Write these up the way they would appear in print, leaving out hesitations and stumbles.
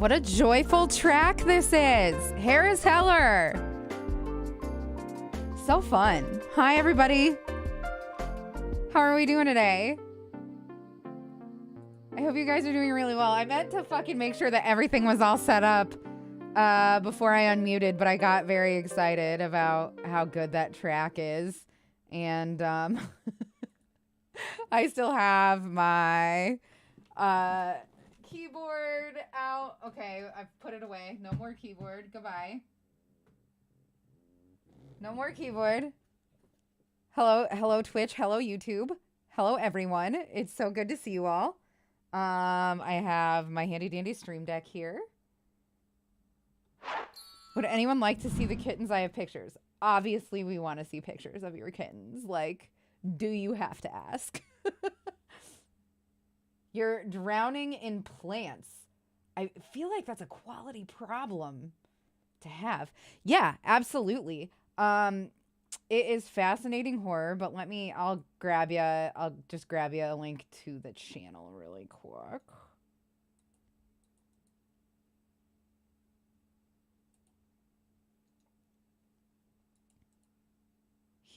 What a joyful track this is. Harris Heller. So fun. Hi, everybody. How are we doing today? I hope you guys are doing really well. I meant to fucking make sure that everything was all set up before I unmuted, but I got very excited about how good that track is. And I still have my keyboard out. Okay, I've put it away. No more keyboard. Goodbye. No more keyboard. Hello Twitch. Hello YouTube. Hello everyone. It's so good to see you all. I have my handy dandy stream deck here. Would anyone like to see the kittens? I have pictures. Obviously, we want to see pictures of your kittens. Like, do you have to ask? You're drowning in plants. I feel like that's a quality problem to have. Yeah, absolutely. It is fascinating horror, but I'll just grab you a link to the channel really quick.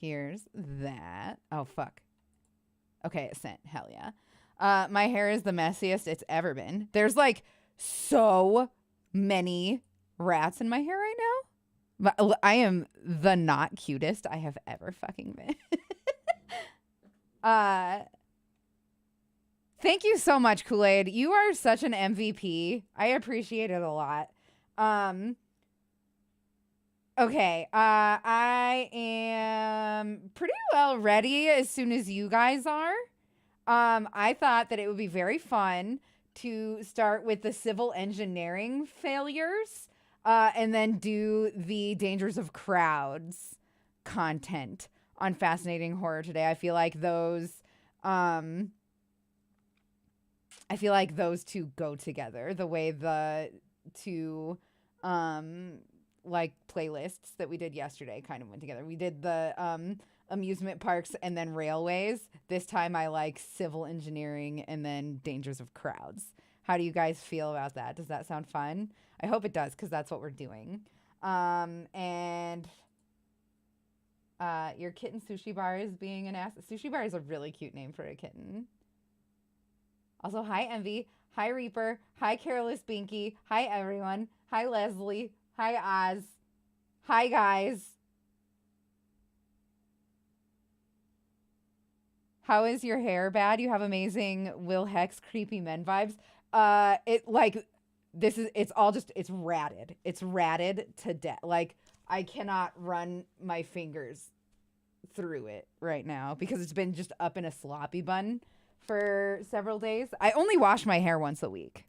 Here's that. Oh, fuck. Okay, it sent. Hell yeah. My hair is the messiest it's ever been. There's like so many rats in my hair right now. But I am the not cutest I have ever fucking been. Thank you so much, Kool-Aid. You are such an MVP. I appreciate it a lot. Okay, I am pretty well ready as soon as you guys are. I thought that it would be very fun to start with the civil engineering failures, and then do the dangers of crowds content on Fascinating Horror today. I feel like those two go together the way the two like playlists that we did yesterday kind of went together. We did the amusement parks and then railways. This time I like civil engineering and then dangers of crowds. How do you guys feel about that? Does that sound fun? I hope it does, because that's what we're doing. And your kitten Sushi Bar is being an ass. Sushi Bar is a really cute name for a kitten. Also, hi Envy. Hi Reaper. Hi Careless Binky. Hi everyone. Hi Leslie. Hi Oz. Hi guys. How is your hair? Bad? You have amazing Will Hex creepy men vibes. It's ratted. It's ratted to death. Like, I cannot run my fingers through it right now because it's been just up in a sloppy bun for several days. I only wash my hair once a week.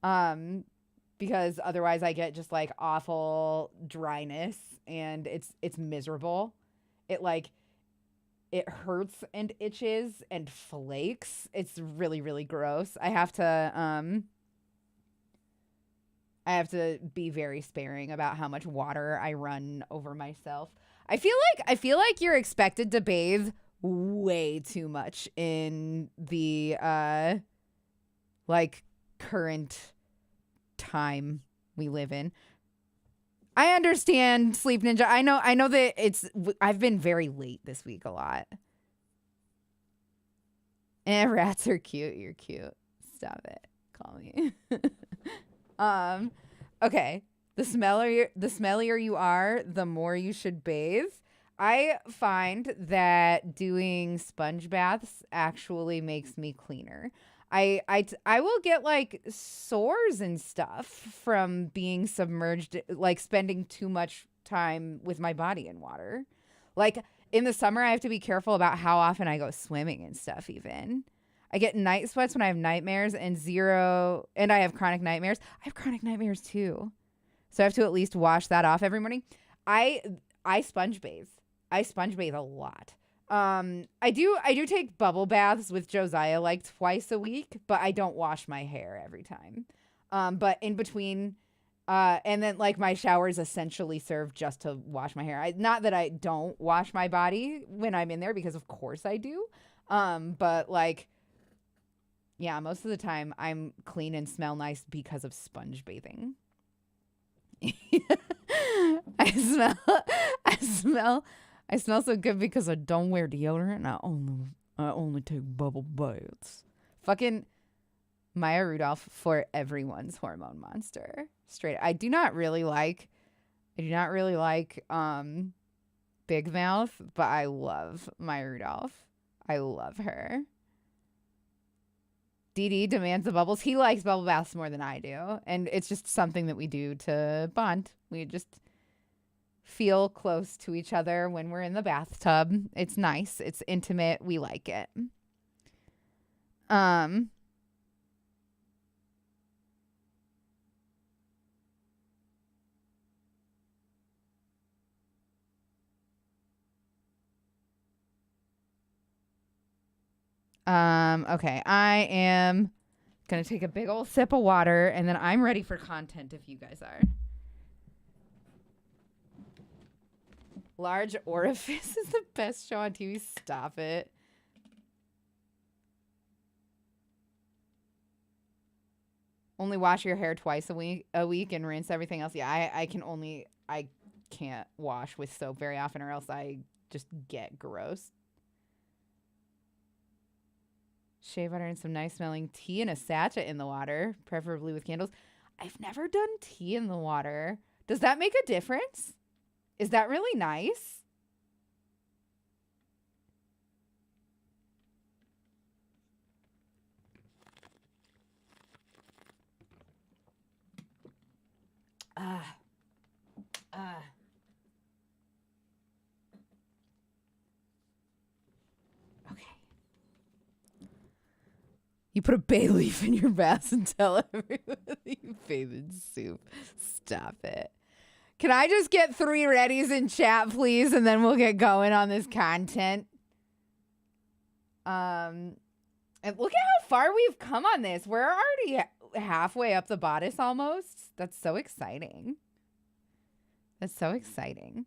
Because otherwise I get just like awful dryness and it's miserable. It hurts and itches and flakes. It's really, really gross. I have to be very sparing about how much water I run over myself. I feel like you're expected to bathe way too much in the like current time we live in. I understand, Sleep Ninja. I know that I've been very late this week a lot. And rats are cute. You're cute. Stop it. Call me. Okay. The smellier you are, the more you should bathe. I find that doing sponge baths actually makes me cleaner. I will get like sores and stuff from being submerged, like spending too much time with my body in water. Like in the summer, I have to be careful about how often I go swimming and stuff even. I get night sweats when I have nightmares and I have chronic nightmares. I have chronic nightmares too. So I have to at least wash that off every morning. I sponge bathe. I sponge bathe a lot. I do take bubble baths with Josiah like twice a week, but I don't wash my hair every time. But in between, and then like my showers essentially serve just to wash my hair. Not that I don't wash my body when I'm in there, because of course I do. But like, yeah, most of the time I'm clean and smell nice because of sponge bathing. I smell so good because I don't wear deodorant and I only take bubble baths. Fucking Maya Rudolph for everyone's hormone monster. Straight. I do not really like Big Mouth, but I love Maya Rudolph. I love her. Dee Dee demands the bubbles. He likes bubble baths more than I do. And it's just something that we do to bond. We just feel close to each other when we're in the bathtub. It's nice. It's intimate. We like it. Okay, I am gonna take a big old sip of water, and then I'm ready for content if you guys are. Large Orifice is the best show on TV. Stop it. Only wash your hair twice a week and rinse everything else. Yeah, I can't wash with soap very often, or else I just get gross. Shea butter and some nice smelling tea and a sachet in the water, preferably with candles. I've never done tea in the water. Does that make a difference? Is that really nice? Okay. You put a bay leaf in your bath and tell everyone you bathe in soup. Stop it. Can I just get 3 readies in chat, please? And then we'll get going on this content. And look at how far we've come on this. We're already halfway up the bodice almost. That's so exciting. That's so exciting.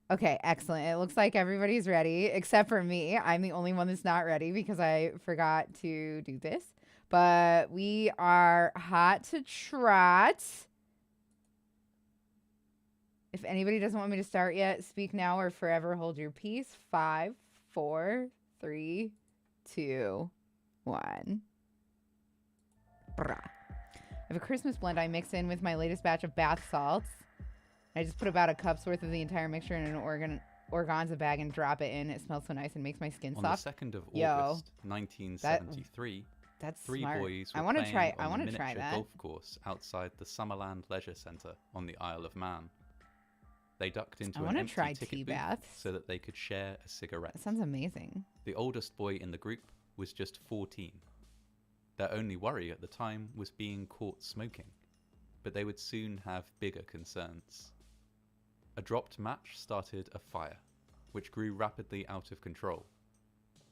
Okay, excellent. It looks like everybody's ready except for me. I'm the only one that's not ready because I forgot to do this. But we are hot to trot. If anybody doesn't want me to start yet, speak now or forever hold your peace. 5, 4, 3, 2, 1. Brah. I have a Christmas blend I mix in with my latest batch of bath salts. I just put about a cup's worth of the entire mixture in an organza bag and drop it in. It smells so nice and makes my skin soft. On the 2nd of August, 1973, that's 3 smart. boys were playing on a miniature golf course outside the Summerland Leisure Centre on the Isle of Man. They ducked into an empty ticket booth so that they could share a cigarette. That sounds amazing. The oldest boy in the group was just 14. Their only worry at the time was being caught smoking, but they would soon have bigger concerns. A dropped match started a fire, which grew rapidly out of control.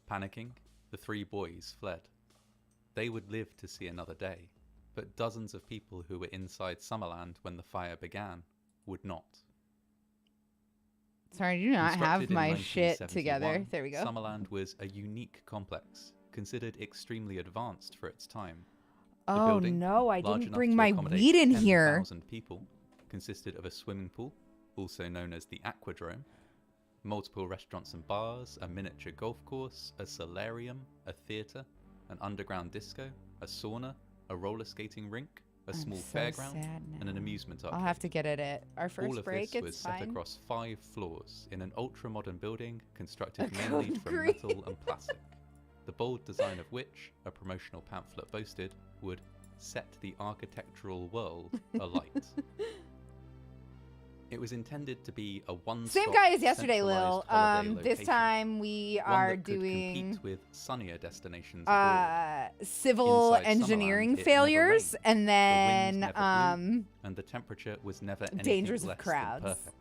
Panicking, the 3 boys fled. They would live to see another day, but dozens of people who were inside Summerland when the fire began would not. Sorry, I do not have my shit together. There we go. Summerland was a unique complex, considered extremely advanced for its time. Oh no, I didn't bring my weed in here. 10,000 people, consisted of a swimming pool, also known as the Aquadrome, multiple restaurants and bars, a miniature golf course, a solarium, a theatre, an underground disco, a sauna, a roller skating rink, a small fairground, and an amusement arcade. I'll have to get it at our first All of break. this was set across 5 floors in an ultra-modern building constructed mainly from metal and plastic. The bold design of which, a promotional pamphlet boasted, would set the architectural world alight. It was intended to be a one-stop, same guy as yesterday, Lil. This location, time we are doing compete with sunnier destinations civil engineering failures, and then and the temperature was never dangers of less crowds. than perfect.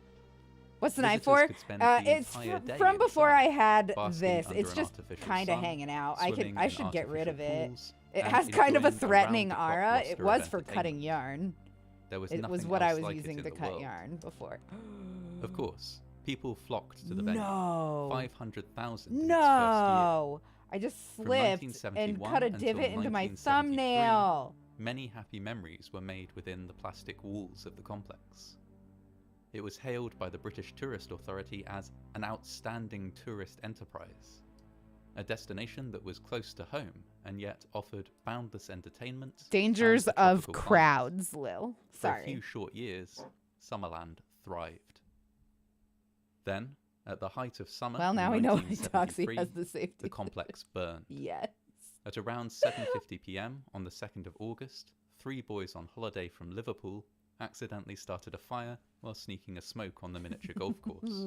What's the night for? It's from before I had this. It's just kind of hanging out. I should get rid of it. It has kind of a threatening aura. It was for cutting yarn. It was what I was using to cut yarn before. Of course, people flocked to the venue. No. 500,000. No. I just slipped and cut a divot into my thumbnail. Many happy memories were made within the plastic walls of the complex. It was hailed by the British Tourist Authority as an outstanding tourist enterprise. a destination that was close to home and yet offered boundless entertainment. Dangers and a of tropical crowds, Lil. For a Sorry. few short years, Summerland thrived. Then, at the height of summer Well, in now we know why 1973, Doxy has the safety. the complex burned. Yes. At around 7:50 p.m. on the 2nd of August, 3 boys on holiday from Liverpool accidentally started a fire while sneaking a smoke on the miniature golf course.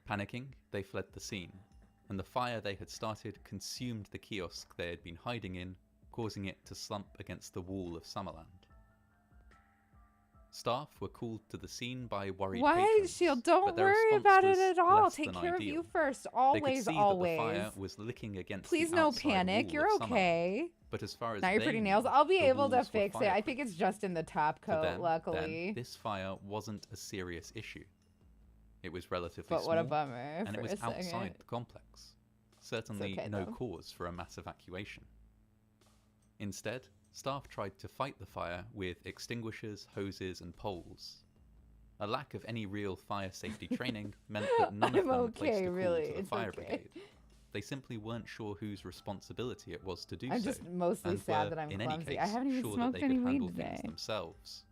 Panicking, they fled the scene, and the fire they had started consumed the kiosk they had been hiding in, causing it to slump against the wall of Summerland. Staff were called to the scene by worried Why, patrons, Shield? but Don't their worry response about it was at all. less Take than care of ideal. you first. They could Always, see always. that the fire was licking against Please the no outside panic. wall You're of Summerland. okay. But as far as Not your they pretty knew, nails. I'll be the able to walls were fix it. I think it's just in the top To coat, them, luckily. then, this fire wasn't a serious issue. It was relatively But small, what a bummer. and it for was a second. outside the complex. Certainly okay, no though. cause for a mass evacuation. Instead, staff tried to fight the fire with extinguishers, hoses, and poles. A lack of any real fire safety training meant that none of I'm them okay, placed a call really. to the It's fire okay. brigade. They simply weren't sure whose responsibility it was to do I'm so, just mostly and sad were, that I'm in any clumsy. case, I haven't even sure that smoked they could any weed handle things today. themselves.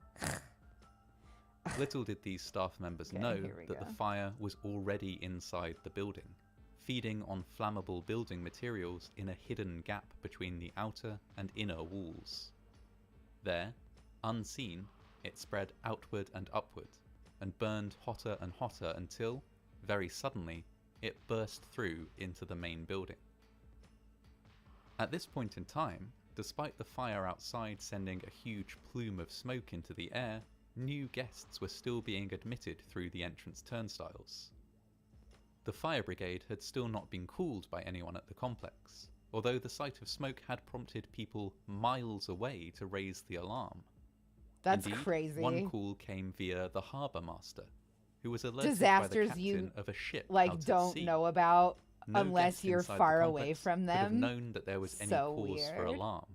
Little did these staff members Okay, know here we that go. the fire was already inside the building, feeding on flammable building materials in a hidden gap between the outer and inner walls. There, unseen, it spread outward and upward, and burned hotter and hotter until, very suddenly, it burst through into the main building. At this point in time, despite the fire outside sending a huge plume of smoke into the air, new guests were still being admitted through the entrance turnstiles. The fire brigade had still not been called by anyone at the complex, although the sight of smoke had prompted people miles away to raise the alarm. That's Indeed, crazy. one call came via the harbour master, who was alerted by the Disasters captain you, of a ship like, out at don't sea. know about No unless guest you're inside the far away complex from could have them. known that there was any So cause for weird. alarm,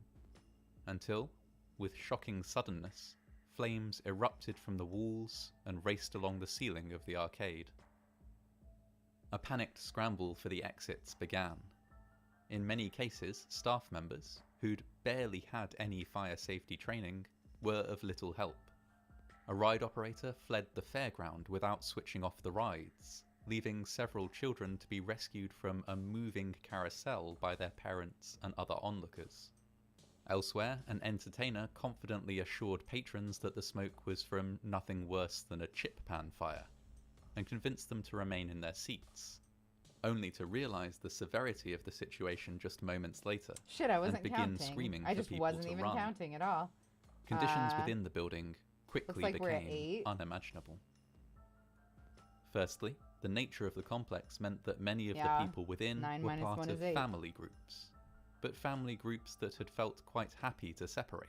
until, with shocking suddenness, flames erupted from the walls and raced along the ceiling of the arcade. A panicked scramble for the exits began. In many cases, staff members, who'd barely had any fire safety training, were of little help. A ride operator fled the fairground without switching off the rides, leaving several children to be rescued from a moving carousel by their parents and other onlookers. Elsewhere, an entertainer confidently assured patrons that the smoke was from nothing worse than a chip pan fire, and convinced them to remain in their seats, only to realise the severity of the situation just moments later, Shit, I wasn't and begin counting. screaming I for just people wasn't to even run. counting at all. Conditions within the building quickly like we're at became 8. unimaginable. Firstly, the nature of the complex meant that many of Yeah, the people within 9 were minus part 1 of is 8. family groups, but family groups that had felt quite happy to separate.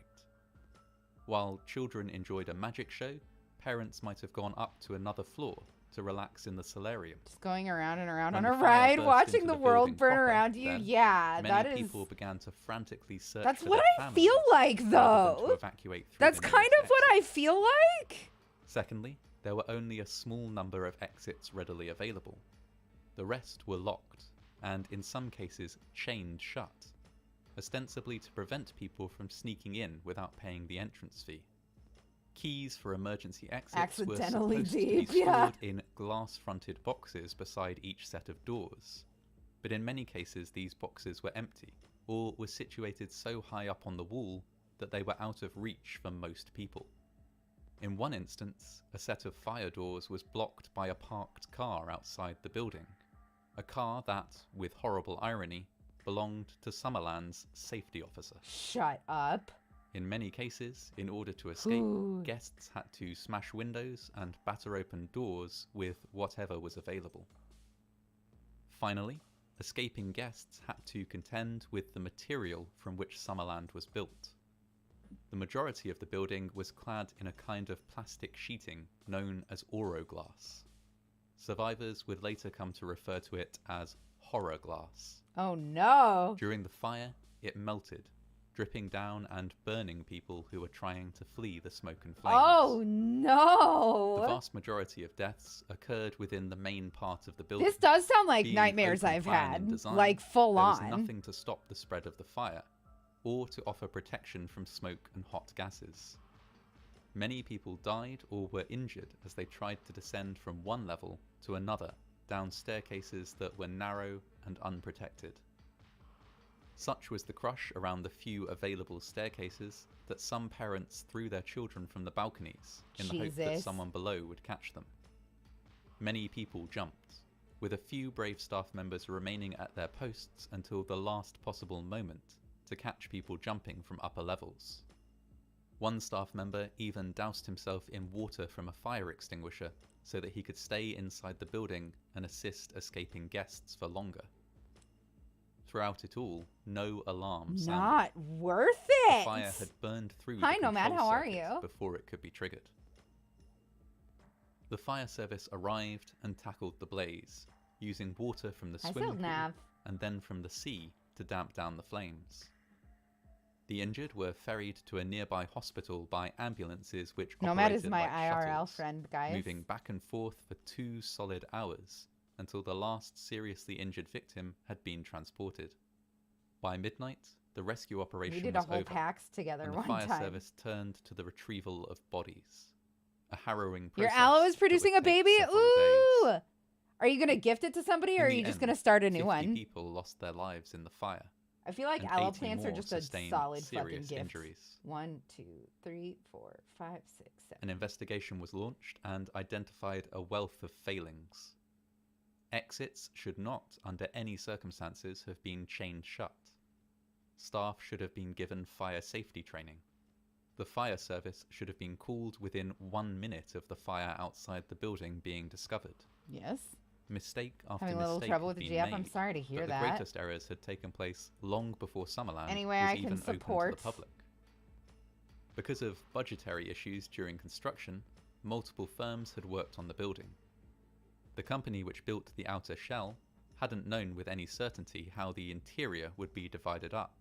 While children enjoyed a magic show, parents might have gone up to another floor to relax in the solarium. Just going around and around When on the a fire ride, burst watching into the the world building burn proper, around you. then Yeah, Many that is. people began to frantically search That's for what their I feel families, like, rather than to though. evacuate through That's the kind nearest of what I exit. feel like. Secondly, there were only a small number of exits readily available. The rest were locked, and in some cases chained shut, ostensibly to prevent people from sneaking in without paying the entrance fee. Keys for emergency exits were Accidentally supposed to be deep, stored yeah. in glass-fronted boxes beside each set of doors, but in many cases these boxes were empty, or were situated so high up on the wall that they were out of reach for most people. In one instance, a set of fire doors was blocked by a parked car outside the building, a car that, with horrible irony, belonged to Summerland's safety officer. Shut up. In many cases, in order to escape, Ooh. guests had to smash windows and batter open doors with whatever was available. Finally, escaping guests had to contend with the material from which Summerland was built. The majority of the building was clad in a kind of plastic sheeting known as Oroglass. Survivors would later come to refer to it as horror glass. Oh no. During the fire, it melted, dripping down and burning people who were trying to flee the smoke and flames. Oh no! The vast majority of deaths occurred within the main part of the building. This does sound like Being nightmares open I've plan had, in design, like full there on. was nothing to stop the spread of the fire, or to offer protection from smoke and hot gases. Many people died or were injured as they tried to descend from one level to another down staircases that were narrow and unprotected. Such was the crush around the few available staircases that some parents threw their children from the balconies in the hope that someone below would catch them. Many people jumped, with a few brave staff members remaining at their posts until the last possible moment to catch people jumping from upper levels. One staff member even doused himself in water from a fire extinguisher so that he could stay inside the building and assist escaping guests for longer. Throughout it all, no alarm sounded. Not worth it! The fire had burned through Hi, the Nomad, control how are circuit you? before it could be triggered. The fire service arrived and tackled the blaze, using water from the swimming pool Nav. and then from the sea to damp down the flames. The injured were ferried to a nearby hospital by ambulances which Nomad is operated my like IRL shuttles, friend, guys. moving back and forth for 2 solid hours until the last seriously injured victim had been transported. By midnight, the rescue operation We did was a whole over, PAX together and the one fire time. service turned to the retrieval of bodies. A harrowing Your process aloe is that producing would a take baby? several Ooh! days. Are you going to gift it to somebody, or In are the you just end, going to start a new 50 one? people lost their lives in the fire. I feel like and aloe 80 plants are more just a sustained solid fucking serious gift. injuries. 1, 2, 3, 4, 5, 6, 7. An investigation was launched and identified a wealth of failings. Exits should not, under any circumstances, have been chained shut. Staff should have been given fire safety training. The fire service should have been called within 1 minute of the fire outside the building being discovered. Yes. Mistake after Having a little mistake trouble had with the been GF. made, I'm sorry to hear but that. the greatest errors had taken place long before Summerland Anyway, was I can even open support. to the public. Because of budgetary issues during construction, multiple firms had worked on the building. The company which built the outer shell hadn't known with any certainty how the interior would be divided up,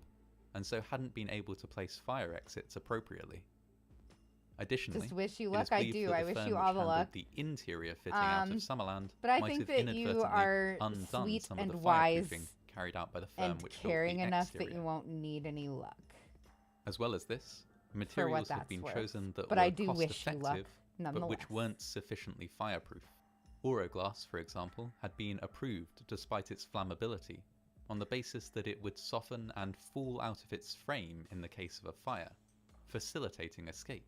and so hadn't been able to place fire exits appropriately. Additionally, Just wish you it luck. is I believed do. that I the wish firm you which all the handled luck. the interior fitting out of Summerland But I might think have that you inadvertently are undone sweet some and of the wise fireproofing carried out by the firm and which caring built the enough exterior. that you won't need any luck. As well as this, materials had been that's worth. chosen that But were I do wish you luck, cost-effective, but nonetheless. which weren't sufficiently fireproof. Oroglass, for example, had been approved despite its flammability, on the basis that it would soften and fall out of its frame in the case of a fire, facilitating escape.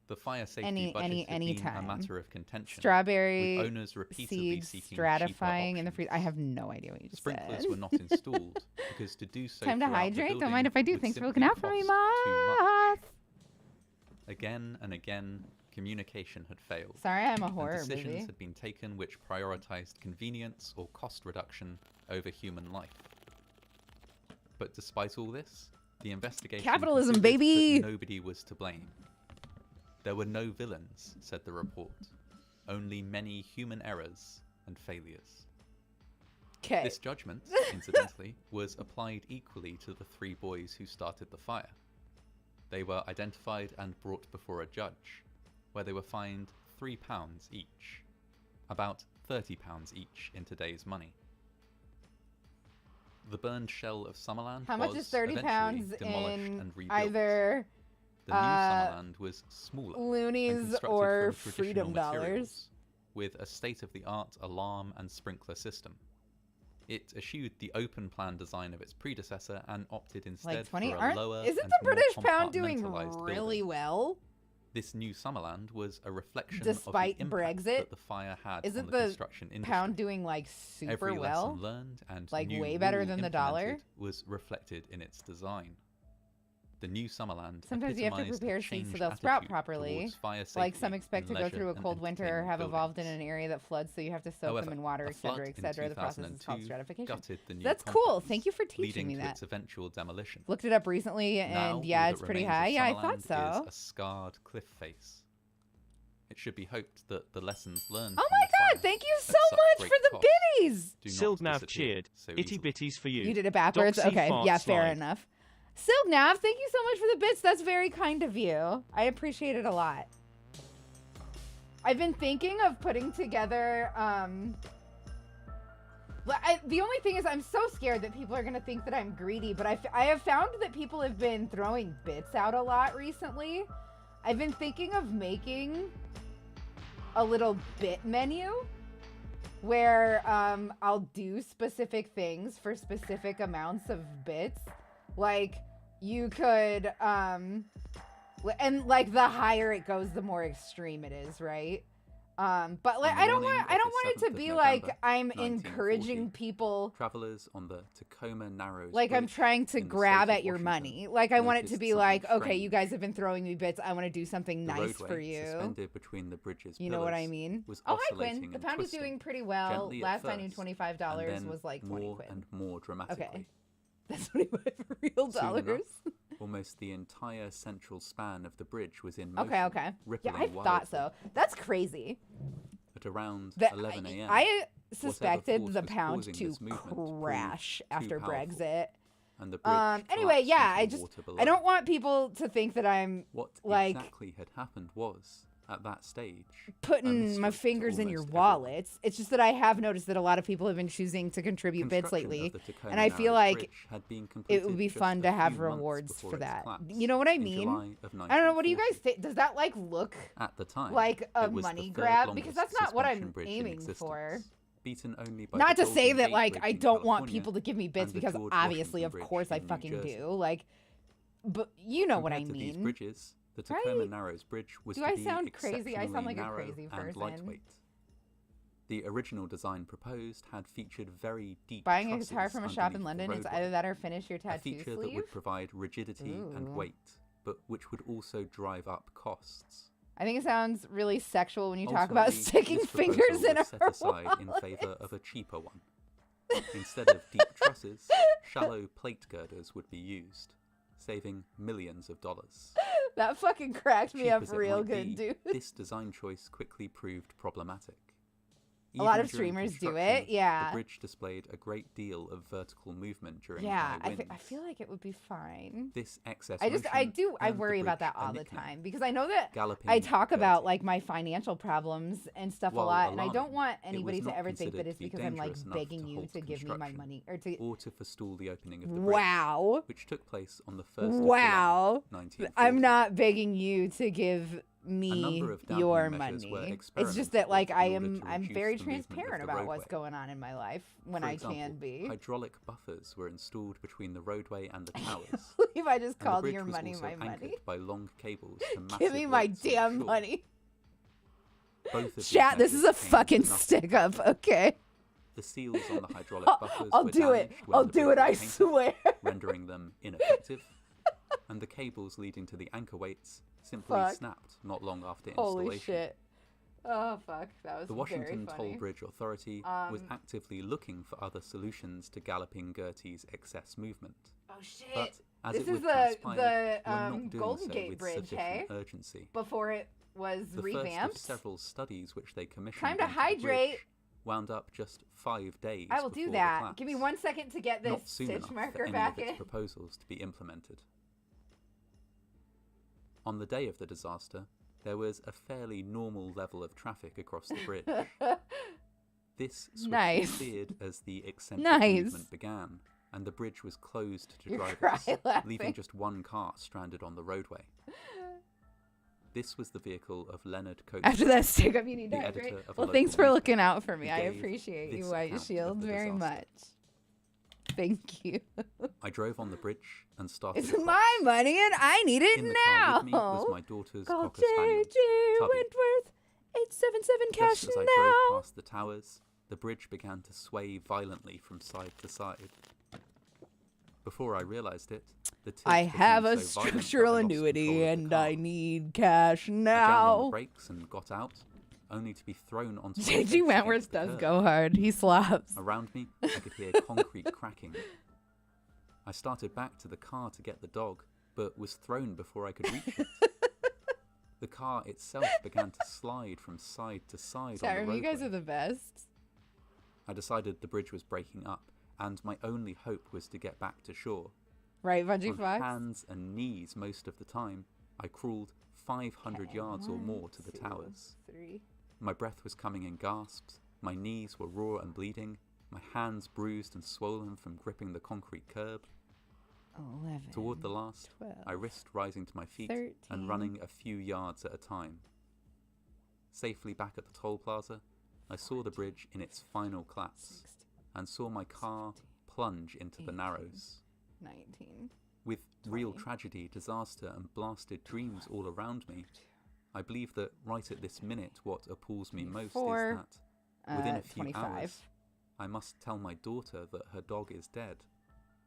The fire safety budget had been a matter of contention, Strawberry with owners repeatedly seeds seeking stratifying in the cheaper freezer. I have no idea what you just Sprinklers said. were not installed because to do so Time to throughout the hydrate. Don't building mind if I do. would Thanks for simply looking out for me, cost too much. Moth. Again and again, communication had failed. Sorry, I'm a And horror decisions movie. had been taken which prioritized convenience or cost reduction over human life. But despite all this, the investigation Capitalism, concluded baby! that nobody was to blame. There were no villains, said the report. Only many human errors and failures. Okay. This judgment, incidentally, was applied equally to the 3 boys who started the fire. They were identified and brought before a judge, where they were fined £3 each, about £30 each in today's money. The burned shell of Summerland How much is was 30 eventually pounds demolished in and rebuilt. either The new Summerland was smaller and loonies constructed or from traditional freedom dollars? materials, with a state-of-the-art alarm and sprinkler system. It eschewed the open plan design of its predecessor and opted instead Like 20? for a lower Isn't and the more British pound doing compartmentalized really building. well? This new Summerland was a reflection Despite of the impact Brexit? that the fire had Isn't on the the construction industry. Pound doing like super Every well? lesson learned and Like, new way better rule than the dollar? implemented was reflected in its design. The new Summerland Sometimes you have to epitomized a prepare seeds so changed they'll sprout attitude properly. towards fire Like some safety expect to in go leisure through a and cold winter or entertainment have evolved in buildings. an area that floods, so you have to soak However, them in water, a flood etc., in etc. The process is called 2002 stratification. gutted the new That's cool. complex, Thank you for teaching leading me to that. its eventual demolition. Looked it up recently, Now, and yeah, all it's that pretty remains of high. Yeah, I thought Summerland so. is a scarred cliff face. It should be hoped that the lessons learned Oh from my the god, fire thank you at so such much great for the cost biddies! do not Sildnav disappear cheered. so Itty easily. bitties for you. You did it backwards? Doxy Okay, fart yeah, fair slide. enough. Silknav, thank you so much for the bits. That's very kind of you. I appreciate it a lot. I've been thinking of putting together, the only thing is I'm so scared that people are going to think that I'm greedy, but I have found that people have been throwing bits out a lot recently. I've been thinking of making a little bit menu where I'll do specific things for specific amounts of bits. Like, you could, and like the higher it goes, the more extreme it is, right? But like, I don't want it to be like I'm encouraging people. Travelers on the Tacoma Narrows. Like I'm trying to grab at your money. Like I want it to be like, okay, you guys have been throwing me bits. I want to do something nice for you. Suspended between the bridge's you know what I mean? Oh, hi Quinn. The pound is doing pretty well. Last I knew $25 was like 20 more quid. And more dramatically. Okay. That's 25 for real dollars. Enough, almost the entire central span of the bridge was in motion. Okay. Yeah, I thought so. That's crazy. At around 11 a.m. I suspected the pound to crash after Brexit. And the bridge anyway, yeah, I don't want people to think that I'm what like exactly had happened was at that stage putting my fingers in your wallets. It's just that I have noticed that a lot of people have been choosing to contribute bits lately, and I feel like it would be fun to have rewards for that. You know what I mean? I don't know. What do you guys think? Does that like look at the time like a money grab? Because that's not what I'm aiming for. Beaten only by not to say that like I don't want people to give me bits, because obviously, of course, I fucking do. Like, but you know what I mean. These bridges, the Tacoma Narrows Bridge was do I sound crazy? I sound like a crazy person. Lightweight. The original design proposed had featured very deep buying a guitar from a shop in London. It's either that or finish your tattoo sleeve. A feature that would provide rigidity and weight, but which would also drive up costs. I think it sounds really sexual when you talk about sticking fingers in a set aside in favor of a cheaper one. Instead of deep trusses, shallow plate girders would be used, saving millions of dollars. That fucking cracked me up real good, dude. This design choice quickly proved problematic. A lot of streamers do it, yeah. The bridge displayed a great deal of vertical movement during high winds. I feel like it would be fine. This excess I worry about that all the time, because I know that I talk about like my financial problems and stuff a lot, and I don't want anybody to ever think that it's because I'm like begging you to give me my money or to forestall the opening of the bridge, which took place on the 1st of July, 1940. I'm not begging you to give me your money. It's just that like I'm very transparent about what's going on in my life when I can be. Hydraulic buffers were installed between the roadway and the towers. I believe I just called your money my money. By long cables to give me my damn money. Both of chat, this is a fucking stick up, okay? The seals on the hydraulic buffers I'll do it, I swear. Rendering them ineffective. And the cables leading to the anchor weights simply snapped not long after installation. Holy shit. Oh, fuck. That was The Washington very Toll funny. Bridge Authority was actively looking for other solutions to Galloping Gertie's excess movement. Oh, shit. But as this it would is the Golden so Gate Bridge, hey? Urgency. Before it was revamped. First of several studies which they commissioned Time to hydrate. Wound up just 5 days. I will do that. Give me 1 second to get this stitch marker back in. Proposals to be implemented. On the day of the disaster, there was a fairly normal level of traffic across the bridge. This swiftly cleared as the eccentric movement began, and the bridge was closed to drivers, leaving just one car stranded on the roadway. This was the vehicle of Leonard Coates. After that stick up, you need to hydrate. Well, thanks for looking out for me. I appreciate you, White Shield, very much. Thank you. I drove on the bridge and started. It's my money and I need it in the now. Car with me was my daughter's Call Cocker Spaniel, JJ Tubby. Wentworth, 877 cash Just as I drove past the towers, the bridge began to sway violently from side to side. Before I realized it, the tilt I have a so violent structural that I lost annuity control of the and car. I need cash I jammed on the now. brakes and got out, only to be thrown onto my JG face Wentworth against the does curb. go hard. He slaps. Around me, I could hear concrete cracking. I started back to the car to get the dog, but was thrown before I could reach it. The car itself began to slide from side to side on the Sarah, roadway. you guys are the best. I decided the bridge was breaking up, and my only hope was to get back to shore. Right, Bungie On Fox? hands and knees most of the time, I crawled 500 yards or more to the towers. 3. My breath was coming in gasps, my knees were raw and bleeding, my hands bruised and swollen from gripping the concrete curb. 11. Toward the last, 12, I risked rising to my feet 13, and running a few yards at a time. Safely back at the toll plaza, I saw the bridge in its final collapse 16, and saw my car plunge into the 18, narrows. 19. With real 20, tragedy, disaster and blasted dreams all around me, I believe that right at this minute what appalls me most is 24, that within a few 25. hours I must tell my daughter that her dog is dead,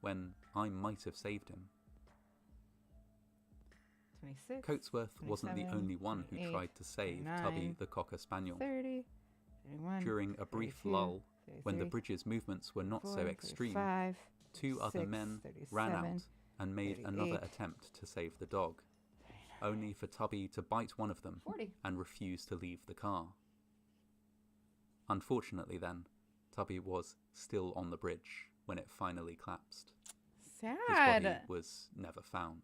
when I might have saved him. 26. Coatsworth wasn't the 27, only one who 28, tried to save 29, Tubby the Cocker Spaniel. 30. 31. During a brief 32, lull, when the 33, bridge's movements were not so 34, extreme, 35, 2 other 36, men 37, ran out and made another 38, attempt to save the dog, only for Tubby to bite one of them 40. and refuse to leave the car. Unfortunately then, Tubby was still on the bridge when it finally collapsed. His body Sad. was never found.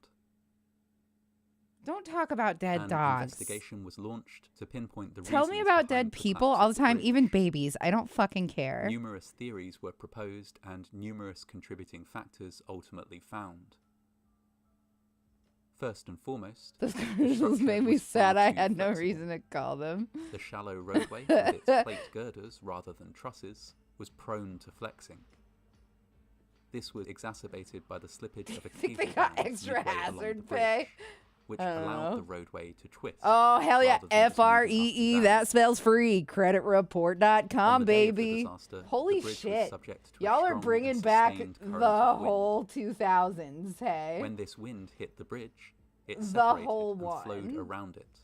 Don't talk about dead An dogs. investigation was launched to pinpoint the Tell me reasons about behind dead the people collapse all of the time, bridge. even babies. I don't fucking care. Numerous theories were proposed and numerous contributing factors ultimately found. First and foremost, Those the commercials structure made me was far sad. I too had no flexible. reason to call them. The shallow roadway, with its plate girders rather than trusses, was prone to flexing. This was exacerbated by the slippage of a I think cable they got band extra midway along the hazard bridge, pay. which I don't allowed know. the roadway to twist. Oh, hell yeah. rather than just moving up and FREE. down. That spells free. On Creditreport.com, the day of the baby. disaster, Holy the bridge was shit. subject to a Y'all are strong bringing and back sustained the current of wind. whole 2000s, hey? When this wind hit the bridge, it The separated whole and one. flowed around it,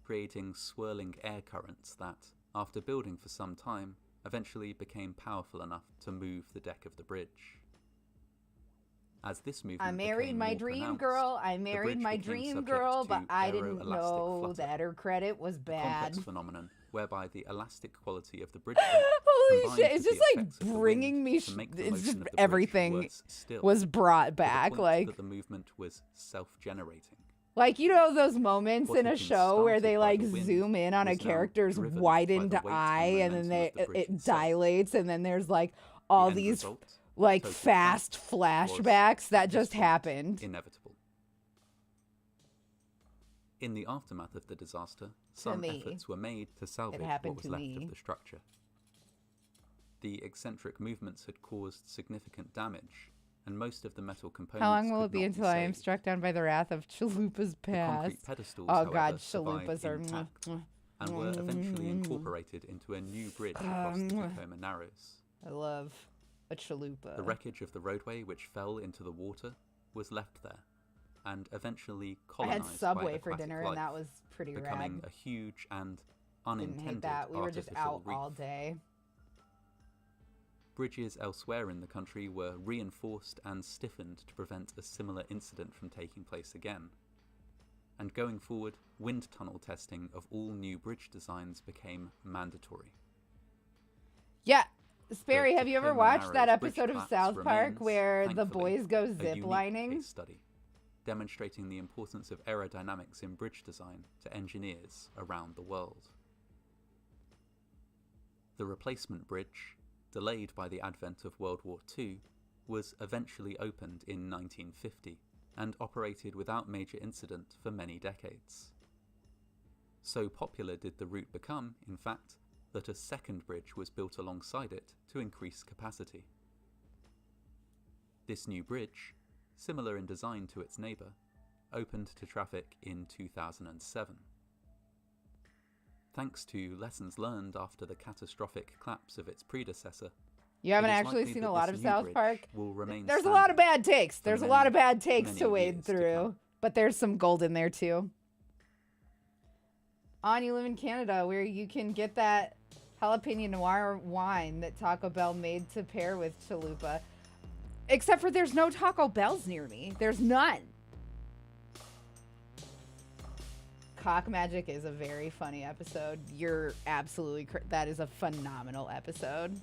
creating swirling air currents that, after building for some time, eventually became powerful enough to move the deck of the bridge. As this movement I married became my more dream pronounced, girl. I the married bridge my became dream subject girl, to but I didn't aeroelastic know flutter, that her credit was a bad. complex phenomenon whereby the elastic quality of the bridge Holy combined shit. It's with just the like effects of the bringing wind me. to make the It's motion just of the bridge everything worse still, was brought to the back. point Like, that the movement was self-generating. you know, those moments What in had a been show where started they by like the wind zoom in on a was now character's driven by the widened weight and eye and then momentum of the bridge it itself. dilates and then there's like The all end these result, like total fast collapse, was, flashbacks that at this just point, happened. Inevitable. In the aftermath of the disaster, some me. efforts were made to salvage happened what was to left me. of the structure. The eccentric movements had caused significant damage, and most of the metal components How long will could it be not until I am saved. struck down by the wrath of Chalupa's The past? concrete pedestals, Oh however, god, survived chalupas are intact and were eventually incorporated into a new bridge across the Tacoma Narrows. I love a chalupa. The wreckage of the roadway which fell into the water was left there, and eventually I colonized had Subway by for aquatic dinner life, and that was pretty becoming rad. a huge and Didn't unintended hate that. We were just artificial out reef. all day. Bridges elsewhere in the country were reinforced and stiffened to prevent a similar incident from taking place again. And going forward, wind tunnel testing of all new bridge designs became mandatory. Yeah. Sperry, The have you ever Tacoma watched that Narrows bridge episode of collapse South Park remains, where the thankfully, boys go a zip unique lining? case study, demonstrating the importance of aerodynamics in bridge design to engineers around the world. The replacement bridge, delayed by the advent of World War II, was eventually opened in 1950 and operated without major incident for many decades. So popular did the route become, in fact, that a second bridge was built alongside it to increase capacity. This new bridge, similar in design to its neighbour, opened to traffic in 2007. Thanks to lessons learned after the catastrophic collapse of its predecessor, You haven't it is actually likely seen that a lot this of new South bridge Park. will remain There's a lot of standard bad takes. for There's a lot of many, bad takes many to wade years to through. come. But there's some gold in there too. On, you live in Canada where you can get that jalapeno noir wine that Taco Bell made to pair with chalupa. Except for there's no Taco Bells near me. There's none. Cock Magic is a very funny episode. You're absolutely that is a phenomenal episode.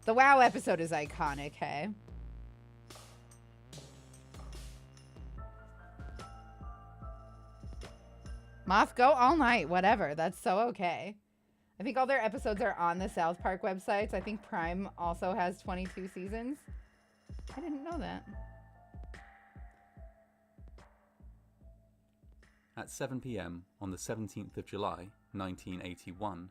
The WoW episode is iconic, hey? Moth, go all night. Whatever. That's so okay. I think all their episodes are on the South Park websites. I think Prime also has 22 seasons. I didn't know that. At 7 p.m. on the 17th of July, 1981,